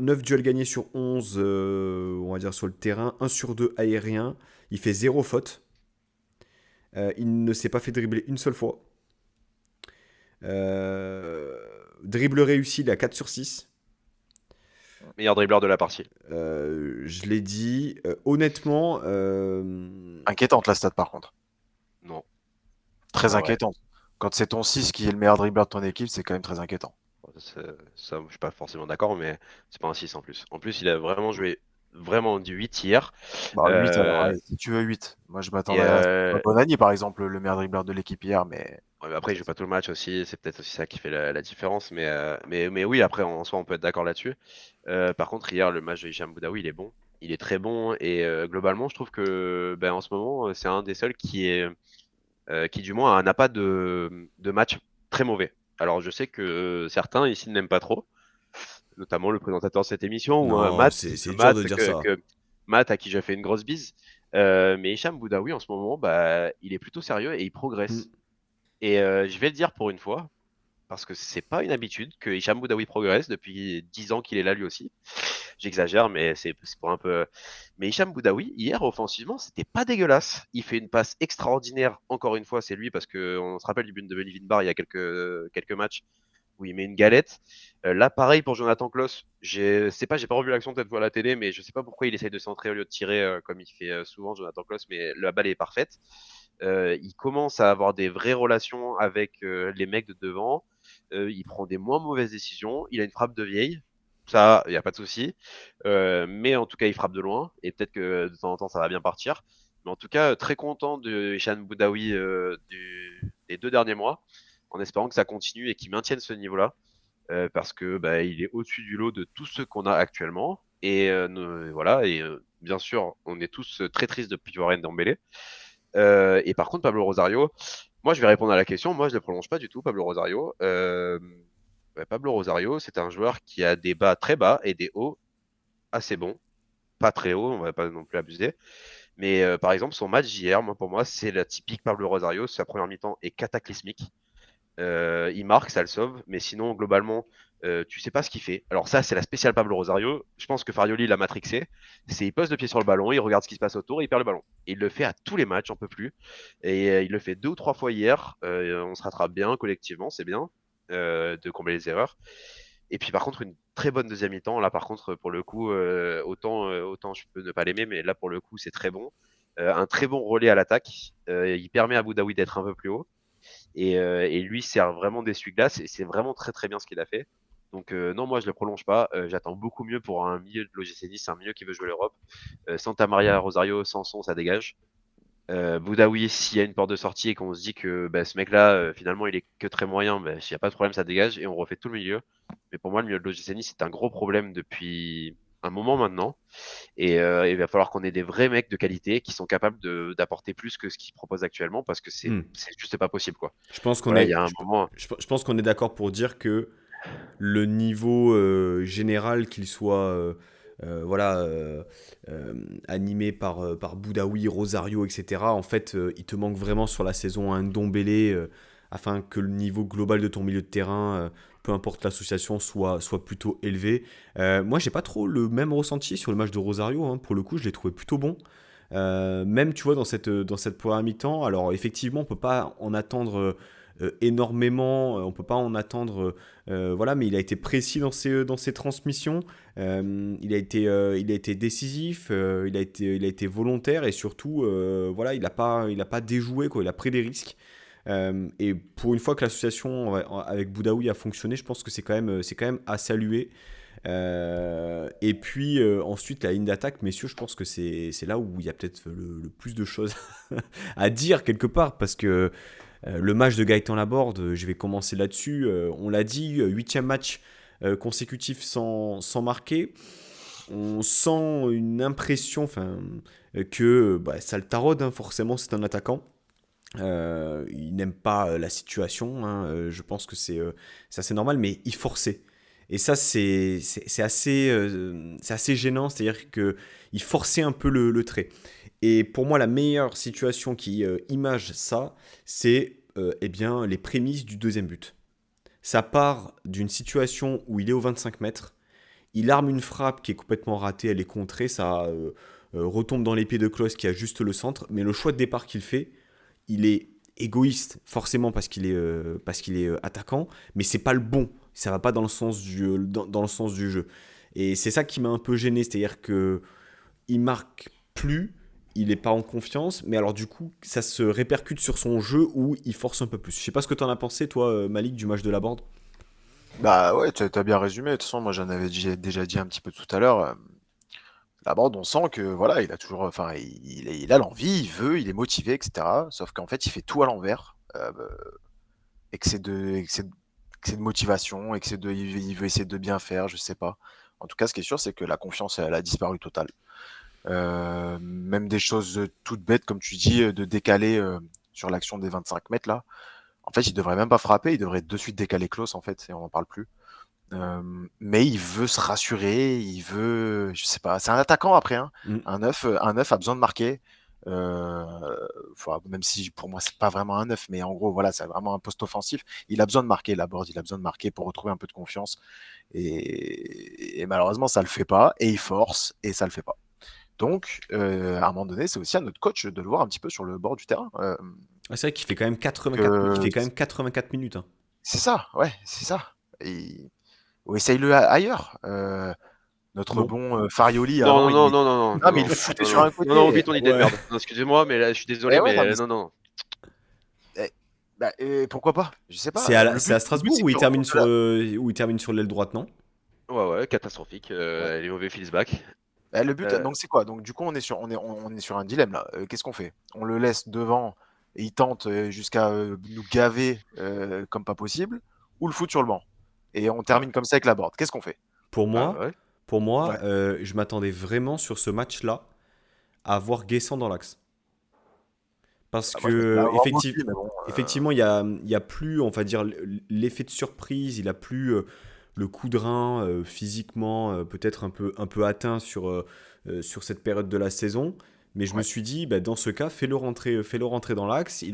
9 duels gagnés sur 11, on va dire sur le terrain. 1 sur 2 aérien. Il fait 0 faute. Il ne s'est pas fait dribbler une seule fois. Euh, Dribble réussi, il est à 4 sur 6. Meilleur dribbleur de la partie. Je l'ai dit. Honnêtement, Inquiétante la stat par contre. Non. Très Ah ouais. inquiétante. Quand c'est ton 6 qui est le meilleur dribbleur de ton équipe, c'est quand même très inquiétant. Ça, je suis pas forcément d'accord, mais c'est pas un 6 en plus. En plus, il a vraiment joué vraiment du 8 hier. Bah 8 alors, Euh, allez, si tu veux 8. Moi je et m'attendrais à Bonani par exemple, le meilleur dribbleur de l'équipe hier, mais ouais, mais après, il joue pas tout le match aussi. C'est peut-être aussi ça qui fait la différence. Mais oui, après, en soi, on peut être d'accord là-dessus. Par contre, hier, le match de Hicham Boudaoui, il est bon. Il est très bon. Et globalement, je trouve que ben, en ce moment, c'est un des seuls qui du moins n'a pas de match très mauvais. Alors je sais que certains ici n'aiment pas trop, notamment le présentateur de cette émission ou non, c'est dur de dire ça. Matt à qui j'ai fait une grosse bise. Mais Hicham Boudaoui en ce moment, bah, il est plutôt sérieux et il Hmm. progresse. Et je vais le dire pour une fois, parce que c'est pas une habitude que Hicham Boudaoui progresse depuis 10 ans qu'il est là lui aussi. J'exagère, mais c'est pour un peu. Mais Hicham Boudaoui, hier, offensivement, c'était pas dégueulasse. Il fait une passe extraordinaire. Encore une fois, c'est lui, parce qu'on se rappelle du but de Melvin Barr il y a quelques matchs où il met une galette. Là, pareil pour Jonathan Klaus. J'ai pas revu l'action peut-être à la télé, mais je sais pas pourquoi il essaye de centrer au lieu de tirer comme il fait souvent Jonathan Klaus, mais la balle est parfaite. Il commence à avoir des vraies relations avec les mecs de devant. Il prend des moins mauvaises décisions. Il a une frappe de vieille. Ça, il n'y a pas de souci. Mais en tout cas, il frappe de loin. Et peut-être que de temps en temps, ça va bien partir. Mais en tout cas, très content de Hicham Boudaoui des 2 derniers mois, en espérant que ça continue et qu'il maintienne ce niveau-là. Parce que bah, il est au-dessus du lot de tous ceux qu'on a actuellement. Et voilà, et bien sûr, on est tous très tristes de voir Ndombele. Et par contre, Pablo Rosario, moi je vais répondre à la question. Moi je ne le prolonge pas du tout, Pablo Rosario. Pablo Rosario, c'est un joueur qui a des bas très bas et des hauts assez bons. Pas très hauts, on va pas non plus abuser. Mais par exemple, son match d'hier, moi, pour moi, c'est la typique Pablo Rosario. Sa première mi-temps est cataclysmique. Il marque, ça le sauve, mais sinon, globalement, tu sais pas ce qu'il fait. Alors ça, c'est la spéciale Pablo Rosario. Je pense que Farioli l'a matrixé. C'est il pose le pied sur le ballon, il regarde ce qui se passe autour et il perd le ballon. Et il le fait à tous les matchs, on peut plus. Et il le fait 2 ou 3 fois hier. On se rattrape bien collectivement, c'est bien de combler les erreurs. Et puis par contre, une très bonne deuxième mi-temps. Là, par contre, pour le coup, autant je peux ne pas l'aimer, mais là, pour le coup, c'est très bon. Un très bon relais à l'attaque. Il permet à Boudaoui d'être un peu plus haut. Et lui sert vraiment d'essuie-glace et c'est vraiment très très bien ce qu'il a fait. Donc non, moi je le prolonge pas. J'attends beaucoup mieux pour un milieu de l'OGC Nice, un milieu qui veut jouer l'Europe. Santa Maria, Rosario, Sanson, ça dégage. Boudaoui, s'il y a une porte de sortie et qu'on se dit que bah, ce mec-là, finalement, il est que très moyen, bah, s'il n'y a pas de problème, ça dégage et on refait tout le milieu. Mais pour moi, le milieu de l'OGC Nice, c'est un gros problème depuis un moment maintenant. Et il va falloir qu'on ait des vrais mecs de qualité qui sont capables d'apporter plus que ce qu'ils proposent actuellement parce que Hmm. c'est juste pas possible, quoi. Je pense qu'on Voilà, il est, y a un moment. je pense qu'on est d'accord pour dire que le niveau général, qu'il soit voilà, animé par Boudaoui, Rosario, etc., en fait, il te manque vraiment sur la saison un Ndombele afin que le niveau global de ton milieu de terrain, peu importe l'association, soit plutôt élevé. Moi, j'ai pas trop le même ressenti sur le match de Rosario, hein. Pour le coup, je l'ai trouvé plutôt bon. Même, tu vois, dans cette première mi-temps, alors effectivement, on peut pas en attendre énormément, on peut pas en attendre, voilà, mais il a été précis dans ses transmissions, il a été décisif, il a été volontaire et surtout, voilà, il a pas déjoué, quoi, il a pris des risques. Et pour une fois que l'association avec Boudaoui a fonctionné, je pense que c'est quand même à saluer. Et puis ensuite la ligne d'attaque, messieurs, je pense que c'est là où il y a peut-être le plus de choses à dire quelque part, parce que le match de Gaëtan Laborde, je vais commencer là-dessus. On l'a dit, huitième match consécutif sans marquer. On sent une impression, enfin, que bah, ça le taraude, hein, forcément, c'est un attaquant. Il n'aime pas la situation, hein, je pense que c'est assez normal, mais il forçait. Et ça, c'est assez gênant, c'est-à-dire qu'il forçait un peu le trait. Et pour moi, la meilleure situation qui image ça, c'est eh bien, les prémices du deuxième but. Ça part d'une situation où il est aux 25 mètres, il arme une frappe qui est complètement ratée, elle est contrée, ça retombe dans les pieds de Klose qui a juste le centre, mais le choix de départ qu'il fait, il est égoïste, forcément parce qu'il est attaquant, mais c'est pas le bon. Ça va pas dans le sens dans le sens du jeu. Et c'est ça qui m'a un peu gêné, c'est-à-dire que il marque plus, il n'est pas en confiance, mais alors du coup, ça se répercute sur son jeu où il force un peu plus. Je sais pas ce que tu en as pensé, toi, Malik, du match de la Borde. Bah ouais, t'as bien résumé. De toute façon, moi j'en avais déjà dit un petit peu tout à l'heure. Laborde, on sent que voilà, il a toujours, enfin, il a l'envie, il veut, il est motivé, etc. Sauf qu'en fait, il fait tout à l'envers. Et que c'est de motivation, et il veut essayer de bien faire, je sais pas. En tout cas, ce qui est sûr, c'est que la confiance, elle a disparu total. Même des choses toutes bêtes, comme tu dis, de décaler sur l'action des 25 mètres là. En fait, il devrait même pas frapper, il devrait de suite décaler Klose en fait, et on n'en parle plus. Mais il veut se rassurer, il veut, je sais pas, c'est un attaquant après, hein. Mm. Un neuf a besoin de marquer. Euh, Même si pour moi c'est pas vraiment un neuf, mais en gros voilà, c'est vraiment un poste offensif. Il a besoin de marquer Laborde, il a besoin de marquer pour retrouver un peu de confiance. Et malheureusement ça le fait pas, et il force et ça le fait pas. Donc à un moment donné, c'est aussi à notre coach de le voir un petit peu sur le bord du terrain. Ah, c'est vrai qu'il fait quand même 84, il Que fait quand même 84 minutes, hein. c'est ça, ouais, c'est ça. Ou essaye-le ailleurs. Notre Non. bon Farioli, Non, avant, non, non, non, non, non, non, mais il non, le foutait non, sur non, un non, non, côté. oublie ton idée de Ouais. merde. Non, excusez-moi, mais là, je suis désolé, Eh ouais, non, mais mais non, non. pourquoi pas? Je sais C'est pas. à Le but, Strasbourg c'est où il qu'il termine retrouve de sur, la. où il termine sur l'aile droite, non? Ouais, ouais, catastrophique. Ouais. Les mauvais feels back. Bah, le but, Euh, donc c'est quoi? Donc du coup, on est sur un dilemme là. Qu'est-ce qu'on fait? On le laisse devant et il tente jusqu'à nous gaver comme pas possible, ou le fout sur le banc? Et on Ah, termine comme ça avec la board. Qu'est-ce qu'on fait? Pour bah moi, ouais. pour moi Ouais. je m'attendais vraiment sur ce match-là à voir Guessant dans l'axe. Parce Bah, moi, je m'attendais à que avoir Mofi, mais bon. effectivement, il y a plus, on va dire, l'effet de surprise, il a plus le coup de rein physiquement, peut-être un peu atteint sur cette période de la saison. Mais je me Ouais. suis dit, bah, dans ce cas, fais-le rentrer dans l'axe. Il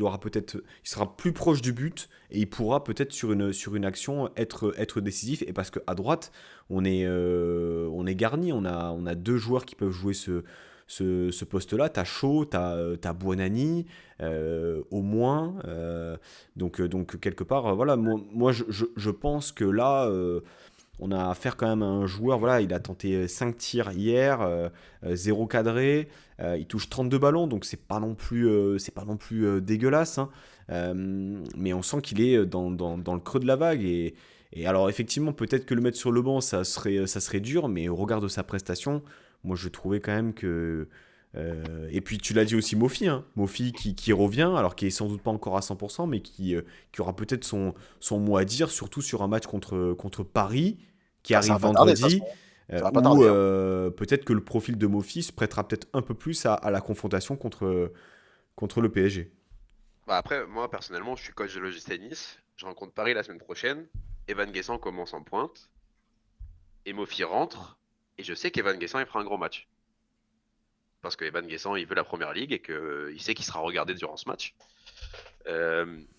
sera plus proche du but et il pourra peut-être sur une action être décisif. Et parce qu'à droite, on est garni. On a deux joueurs qui peuvent jouer ce poste-là. T'as Shaw, t'as Buonanni, au moins. Donc quelque part, voilà, moi je pense que là, on a affaire quand même à un joueur, voilà, il a tenté 5 tirs hier, 0 cadré, il touche 32 ballons, donc c'est pas non plus dégueulasse, hein. Mais on sent qu'il est dans le creux de la vague. Et alors effectivement, peut-être que le mettre sur le banc, ça serait dur, mais au regard de sa prestation, moi je trouvais quand même que... et puis tu l'as dit aussi Mofi, hein. Mofi qui revient, alors qui est sans doute pas encore à 100%, mais qui aura peut-être son mot à dire, surtout sur un match contre Paris, qui Ah, ça arrive va pas tarder de toute vendredi, façon. Ça va pas où tarder, hein. peut-être que le profil de Mofi se prêtera peut-être un peu plus à la confrontation contre le PSG. Bah après, moi personnellement, je suis coach de Logis Tennis. Je rencontre Paris la semaine prochaine. Evan Guessant commence en pointe. Et Mofi rentre. Et je sais qu'Evan Guessant, il fera un gros match. Parce que Evan Guessant, il veut la première ligue et qu'il sait qu'il sera regardé durant ce match.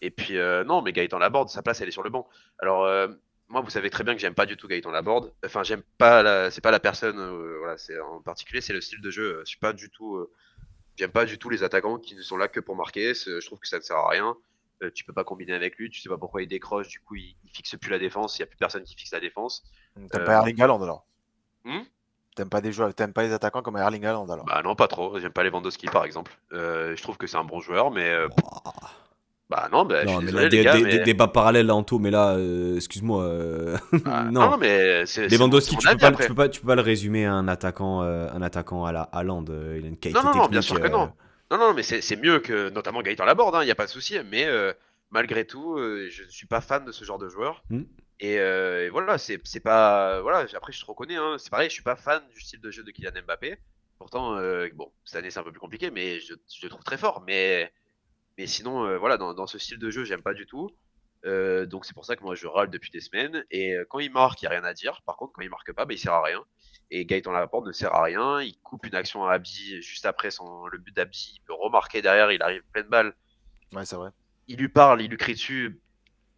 Et puis, non, mais Gaëtan Laborde, sa place, elle est sur le banc. Alors, moi, vous savez très bien que j'aime pas du tout Gaëtan Laborde. Enfin, j'aime pas c'est pas la personne, voilà, c'est en particulier, c'est le style de jeu. Je suis pas du tout, j'aime pas du tout les attaquants qui ne sont là que pour marquer. Je trouve que ça ne sert à rien. Tu peux pas combiner avec lui, tu sais pas pourquoi il décroche, du coup, il fixe plus la défense, il y a plus personne qui fixe la défense. T'aimes pas Euh, Erling Haaland alors? hmm T'aimes pas les attaquants comme Erling Haaland alors? Bah non, pas trop. J'aime pas Lewandowski, par exemple. Je trouve que c'est un bon joueur, mais Ouah. bah non, bah, je Non, suis mais là, désolé, les gars, mais débat parallèle, là, Anto, mais là, excuse-moi. non, Non. mais c'est Lewandowski, mon tu peux avis pas, tu après. peux pas, tu peux pas le résumer à un attaquant à la Haaland. Il a une Non, qualité non, non, bien technique. sûr que non. Non, non, mais c'est mieux que notamment Gaëtan Laborde, il n'y a pas de souci. Mais malgré tout, je ne suis pas fan de ce genre de joueur. Hmm. Et voilà, c'est pas. Voilà, après, je te reconnais, hein, c'est pareil, je suis pas fan du style de jeu de Kylian Mbappé. Pourtant, bon, cette année, c'est un peu plus compliqué, mais je le trouve très fort. Mais sinon, voilà, dans ce style de jeu, j'aime pas du tout. Donc c'est pour ça que moi je râle depuis des semaines. Et quand il marque, il n'y a rien à dire. Par contre, quand il marque pas, bah, il sert à rien. Et Gaëtan Laporte ne sert à rien. Il coupe une action à Abdi juste après le but d'Abdi. Il peut remarquer derrière, il arrive pleine balle. Ouais, c'est vrai. Il lui parle, il lui crie dessus.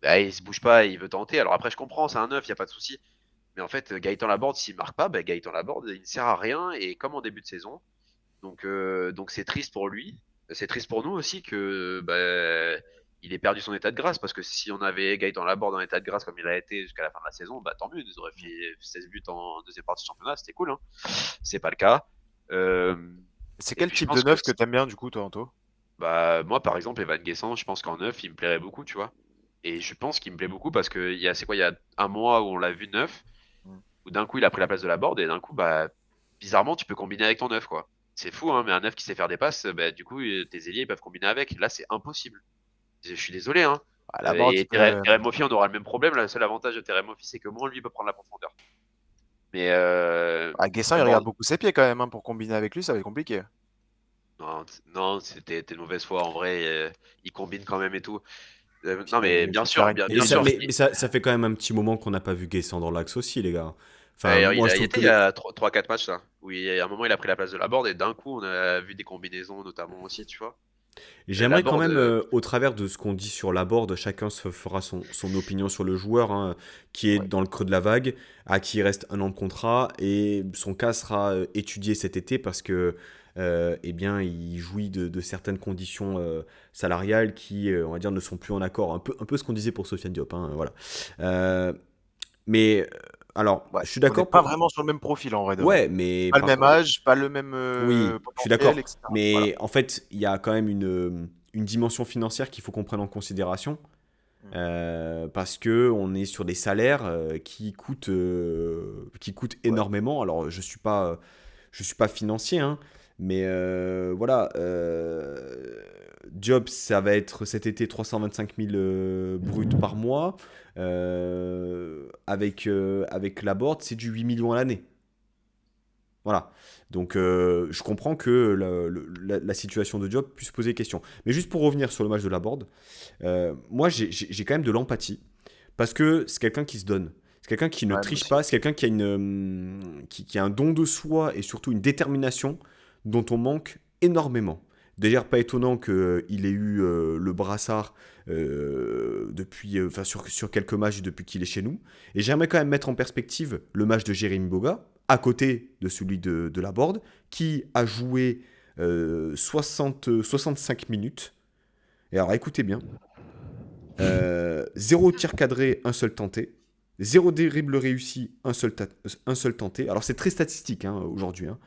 Bah, il se bouge pas, il veut tenter. Alors après, je comprends, c'est un neuf, il n'y a pas de souci. Mais en fait, Gaëtan Laborde, s'il marque pas, bah, Gaëtan Laborde, il ne sert à rien. Et comme en début de saison. Donc c'est triste pour lui. C'est triste pour nous aussi que bah, il ait perdu son état de grâce parce que si on avait Gaëtan Laborde en état de grâce comme il a été jusqu'à la fin de la saison, bah tant mieux, il nous aurait fait 16 buts en deuxième partie de championnat, c'était cool, hein. C'est pas le cas. Euh, C'est et quel puis je type de pense que neuf que t'aimes bien du coup, toi, Anto? bah moi par exemple Evan Guessant, je pense qu'en neuf il me plairait beaucoup, tu vois. Et je pense qu'il me plaît beaucoup parce que c'est quoi, il y a un mois où on l'a vu neuf, Hmm. où d'un coup il a pris la place de Laborde et d'un coup bah bizarrement tu peux combiner avec ton neuf quoi. C'est fou hein, mais un neuf qui sait faire des passes, bah, du coup tes ailiers ils peuvent combiner avec. Là c'est impossible. Je suis désolé hein. Ah, la board, Et Terem Moffi on aura le même problème. Le seul avantage de Terem Moffi c'est que moins lui il peut prendre la profondeur. Mais Ah, Guessant, il regarde Laborde, beaucoup ses pieds quand même, hein. Pour combiner avec lui, ça va être compliqué. non, non c'était de mauvaise foi en vrai. Il combine quand même et tout. Puis Non là, mais je vais te faire une, Et bien ça, sûr. mais, mais ça fait quand même un petit moment qu'on n'a pas vu Guessant dans l'axe aussi, les gars. Enfin, Il moi, je a y trouve été que il y a 3-4 matchs là, où à un moment il a pris la place de Laborde et d'un coup on a vu des combinaisons notamment aussi, tu vois. j'aimerais quand Laborde, même, au travers de ce qu'on dit sur la board, chacun se fera son opinion sur le joueur, hein, qui est ouais. dans le creux de la vague, à qui il reste un an de contrat, et son cas sera étudié cet été parce que, eh bien, il jouit de certaines conditions salariales qui, on va dire, ne sont plus en accord. Un peu ce qu'on disait pour Sofiane Diop, hein, voilà. Euh, mais alors, Ouais. je suis On n'est d'accord pas pour. vraiment sur le même profil en vrai de vrai. Ouais, mais Pas le par même contre, âge, pas le même oui, je suis potentiel, d'accord. etc. Voilà. Mais en fait, il y a quand même une dimension financière qu'il faut qu'on prenne en considération. Mm. Parce que on est sur des salaires qui coûtent Ouais. énormément. Alors, je suis pas financier, hein, mais voilà. Job, ça va être cet été 325 000 bruts par mois. Avec Laborde, c'est du 8 millions à l'année. Voilà. Donc, je comprends que la situation de Job puisse poser question. Mais juste pour revenir sur le match de Laborde, moi, j'ai quand même de l'empathie. Parce que c'est quelqu'un qui se donne. C'est quelqu'un qui ne Ouais, moi triche aussi. pas. C'est quelqu'un qui a, qui a un don de soi et surtout une détermination dont on manque énormément. D'ailleurs, pas étonnant qu'il ait eu le brassard enfin, sur quelques matchs depuis qu'il est chez nous. Et j'aimerais quand même mettre en perspective le match de Jérémy Boga, à côté de celui de Laborde, qui a joué 65 minutes. Et alors écoutez bien, zéro tir cadré, un seul tenté. Zéro dribble réussi, un seul tenté. Alors c'est très statistique hein, aujourd'hui. Hein.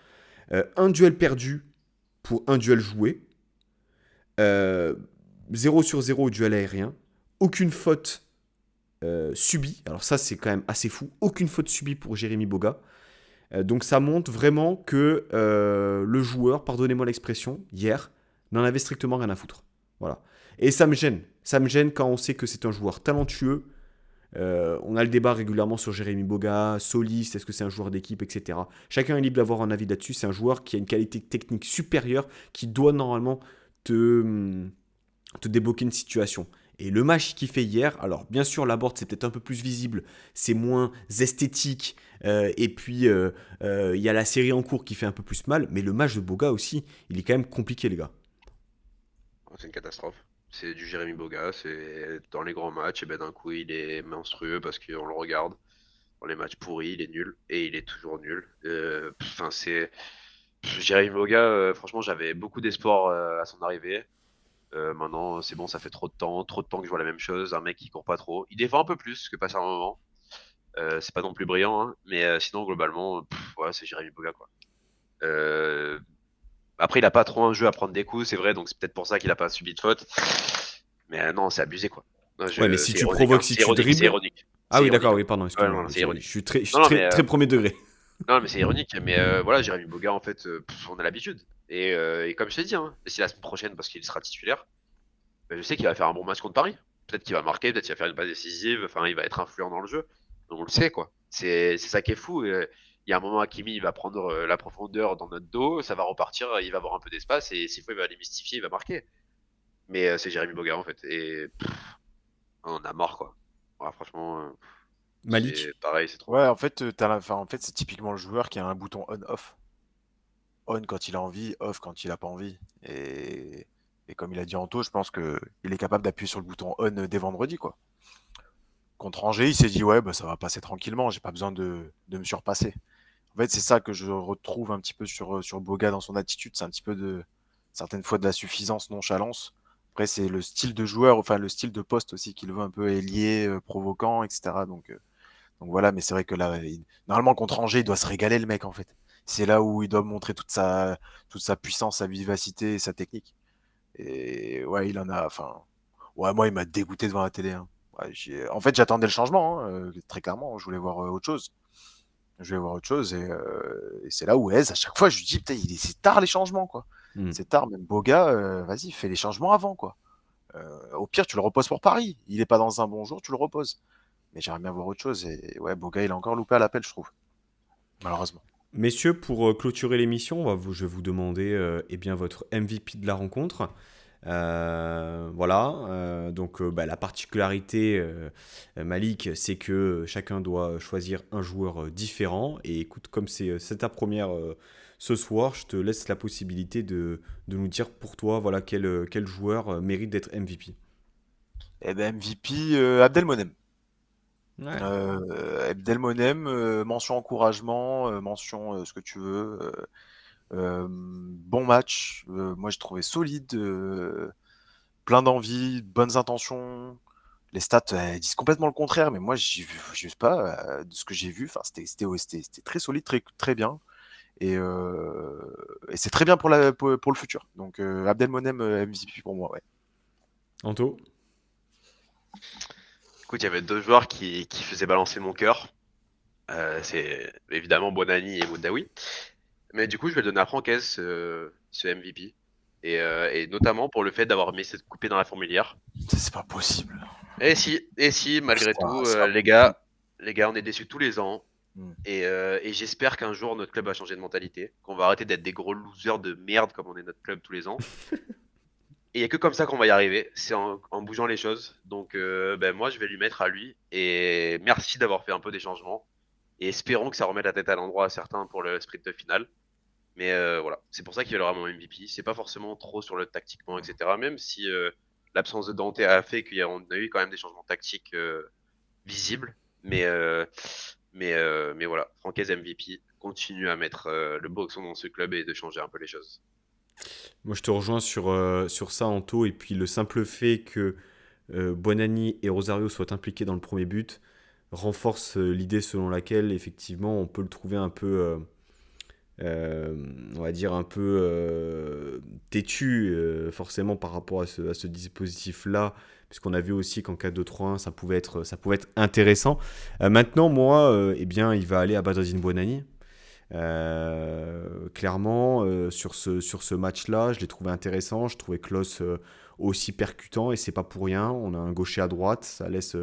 Un duel perdu pour un duel joué. Euh, 0 sur 0 au duel aérien. Aucune faute subie. Alors ça c'est quand même assez fou. Aucune faute subie pour Jérémy Boga. Donc ça montre vraiment que le joueur, pardonnez-moi l'expression, hier, n'en avait strictement rien à foutre. Voilà. Et ça me gêne. Ça me gêne quand on sait que c'est un joueur talentueux. On a le débat régulièrement sur Jérémy Boga, Solis, est-ce que c'est un joueur d'équipe, etc. Chacun est libre d'avoir un avis là-dessus. C'est un joueur qui a une qualité technique supérieure, qui doit normalement te, te débloquer une situation. Et le match qu'il fait hier, alors bien sûr la board c'est peut-être un peu plus visible, c'est moins esthétique, et puis il y a la série en cours qui fait un peu plus mal, mais le match de Boga aussi, il est quand même compliqué les gars. C'est une catastrophe. C'est du Jérémy Boga, c'est dans les grands matchs, et ben d'un coup il est monstrueux parce qu'on le regarde. Dans les matchs pourris, il est nul et il est toujours nul. Enfin, Jérémy Boga, franchement, j'avais beaucoup d'espoir à son arrivée. Maintenant, c'est bon, ça fait trop de temps que je vois la même chose. Un mec qui court pas trop. Il défend un peu plus que passer un moment. C'est pas non plus brillant, hein, mais sinon, globalement, ouais, c'est Jérémy Boga, quoi. Euh, Après, il a pas trop un jeu à prendre des coups, c'est vrai, donc c'est peut-être pour ça qu'il a pas subi de faute. Mais non, c'est abusé, quoi. Non, Ouais, mais si c'est tu ironique, hein. provoques, si C'est tu ironique, c'est dribbles... ironique. Ah C'est oui ironique, d'accord, hein. oui pardon, Ouais, non, excuse-moi, non, c'est ironique. je suis Non, non, très, mais très premier degré. non, mais c'est ironique, mais voilà, Jérémy Boga, en fait, on a l'habitude. Et comme je t'ai dit, hein, si la semaine prochaine, parce qu'il sera titulaire, ben, je sais qu'il va faire un bon match contre Paris. Peut-être qu'il va marquer, peut-être qu'il va faire une passe décisive, enfin, il va être influent dans le jeu. Donc, on le sait, quoi. C'est ça qui est fou. Il y a un moment, Hakimi, il va prendre la profondeur dans notre dos, ça va repartir, il va avoir un peu d'espace, et s'il faut, il va les mystifier, il va marquer. Mais c'est Jérémy Boga, en fait. Et on a marre, quoi. Ouais, franchement, Malik. c'est pareil, c'est trop. Ouais, en fait, en fait, c'est typiquement le joueur qui a un bouton on-off. On quand il a envie, off quand il a pas envie. Et comme il a dit Anto, je pense que il est capable d'appuyer sur le bouton on dès vendredi, quoi. Contre Angers, il s'est dit ouais, bah, ça va passer tranquillement, j'ai pas besoin de me surpasser. En fait, c'est ça que je retrouve un petit peu sur Boga dans son attitude, c'est un petit peu de certaines fois de la suffisance, nonchalance. Après, c'est le style de joueur, enfin le style de poste aussi qu'il veut un peu ailier, provoquant, etc. Donc voilà, mais c'est vrai que là, normalement contre Angers, il doit se régaler le mec en fait. C'est là où il doit montrer toute sa puissance, sa vivacité et sa technique. Et ouais, il en a, enfin, ouais, moi, il m'a dégoûté devant la télé. Hein. Ouais, en fait, j'attendais le changement, hein, très clairement. Je voulais voir autre chose. Je voulais voir autre chose. Et c'est là où Hez, à chaque fois, je lui dis, putain, c'est tard les changements, quoi. Hmm. C'est tard, même Boga, vas-y, fais les changements avant, quoi. Au pire, tu le reposes pour Paris. Il est pas dans un bon jour, tu le reposes. Mais j'aimerais bien voir autre chose. Et ouais, Boga, il a encore loupé à l'appel, je trouve. Malheureusement. Messieurs, pour clôturer l'émission, je vais vous demander eh bien, votre MVP de la rencontre. Voilà, donc bah, la particularité, Malik, c'est que chacun doit choisir un joueur différent. Et écoute, comme c'est ta première ce soir, je te laisse la possibilité de nous dire pour toi voilà, quel joueur mérite d'être MVP. Eh ben, MVP, Abdelmonem. Ouais. Abdelmonem, mention encouragement, mention ce que tu veux. Bon match, moi j'ai trouvé solide, plein d'envie, bonnes intentions. Les stats elles disent complètement le contraire, mais moi je sais pas, de ce que j'ai vu, enfin c'était très solide, très, très bien. Et c'est très bien pour le futur. Donc Abdelmonem MVP pour moi, ouais. Anto? Écoute, il y avait deux joueurs qui faisaient balancer mon cœur. C'est évidemment Bonani et Moudaoui. Mais du coup, je vais le donner à Francaise, ce MVP. Et notamment pour le fait d'avoir mis cette coupée dans la fourmilière. C'est pas possible. Et si, malgré tout, C'est pas les possible. gars, on est déçus tous les ans. Hmm. Et j'espère qu'un jour notre club va changer de mentalité, qu'on va arrêter d'être des gros losers de merde comme on est notre club tous les ans. Et il n'y a que comme ça qu'on va y arriver, c'est en bougeant les choses. Donc ben, moi je vais lui mettre à lui. Et merci d'avoir fait un peu des changements. Et espérons que ça remette la tête à l'endroit à certains pour le sprint final. Mais voilà, c'est pour ça qu'il aura mon MVP. C'est pas forcément trop sur le tactiquement, etc. Même si l'absence de Dante a fait qu'on a eu quand même des changements tactiques visibles. Mais voilà, Francaise MVP continue à mettre le boxon dans ce club et de changer un peu les choses. Moi, je te rejoins sur ça, Anto. Et puis, le simple fait que Buonanni et Rosario soient impliqués dans le premier but renforce l'idée selon laquelle, effectivement, on peut le trouver un peu, on va dire, un peu têtu, forcément, par rapport à ce dispositif-là. Puisqu'on a vu aussi qu'en 4-2-3-1, ça pouvait être intéressant. Maintenant, moi, eh bien, il va aller à Badreddine Buonanni. Clairement, sur ce match-là, je l'ai trouvé intéressant. Je trouvais Klose aussi percutant et c'est pas pour rien. On a un gaucher à droite, ça laisse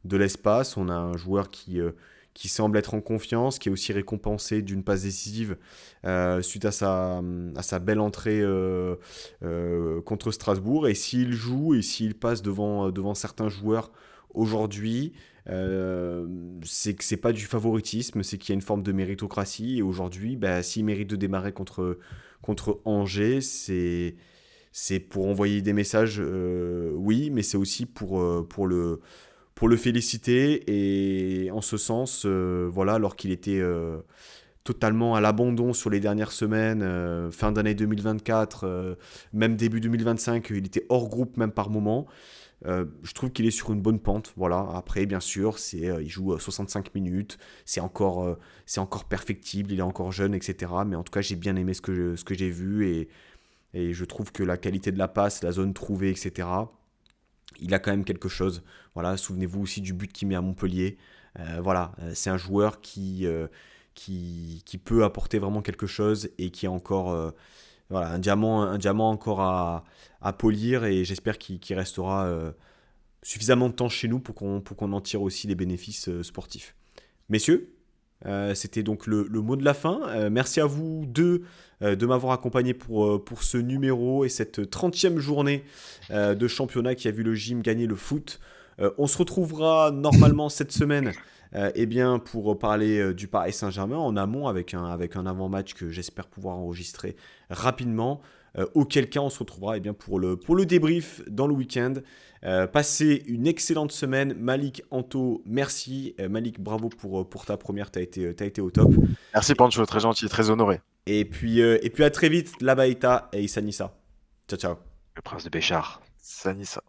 de l'espace. On a un joueur qui semble être en confiance, qui est aussi récompensé d'une passe décisive suite à sa belle entrée contre Strasbourg. Et s'il joue et s'il passe devant certains joueurs aujourd'hui, c'est que c'est pas du favoritisme, c'est qu'il y a une forme de méritocratie. Et aujourd'hui, bah, s'il mérite de démarrer contre Angers, c'est pour envoyer des messages, oui, mais c'est aussi pour le féliciter. Et en ce sens, voilà, alors qu'il était totalement à l'abandon sur les dernières semaines, fin d'année 2024, même début 2025, il était hors groupe même par moment. Je trouve qu'il est sur une bonne pente. Voilà. Après, bien sûr, il joue 65 minutes. C'est encore perfectible. Il est encore jeune, etc. Mais en tout cas, j'ai bien aimé ce que j'ai vu. Et je trouve que la qualité de la passe, la zone trouvée, etc., il a quand même quelque chose. Voilà. Souvenez-vous aussi du but qu'il met à Montpellier. Voilà. C'est un joueur qui peut apporter vraiment quelque chose et qui est encore voilà, un diamant encore à polir. Et j'espère qu'il restera suffisamment de temps chez nous pour qu'on en tire aussi des bénéfices sportifs. Messieurs, c'était donc le mot de la fin. Merci à vous deux de m'avoir accompagné pour ce numéro et cette 30e journée de championnat qui a vu le gym gagner le foot. On se retrouvera normalement cette semaine eh bien, pour parler du Paris Saint-Germain en amont avec un avant-match que j'espère pouvoir enregistrer rapidement. Auquel cas on se retrouvera eh bien, pour le débrief dans le week-end. Passez une excellente semaine. Malik, Anto, merci. Malik, bravo pour ta première, t'as été au top. Merci Pancho, très gentil, très honoré. Et puis à très vite, Labaïta et Issa Nissa. Ciao, ciao. Le prince de Béchar. Sanissa.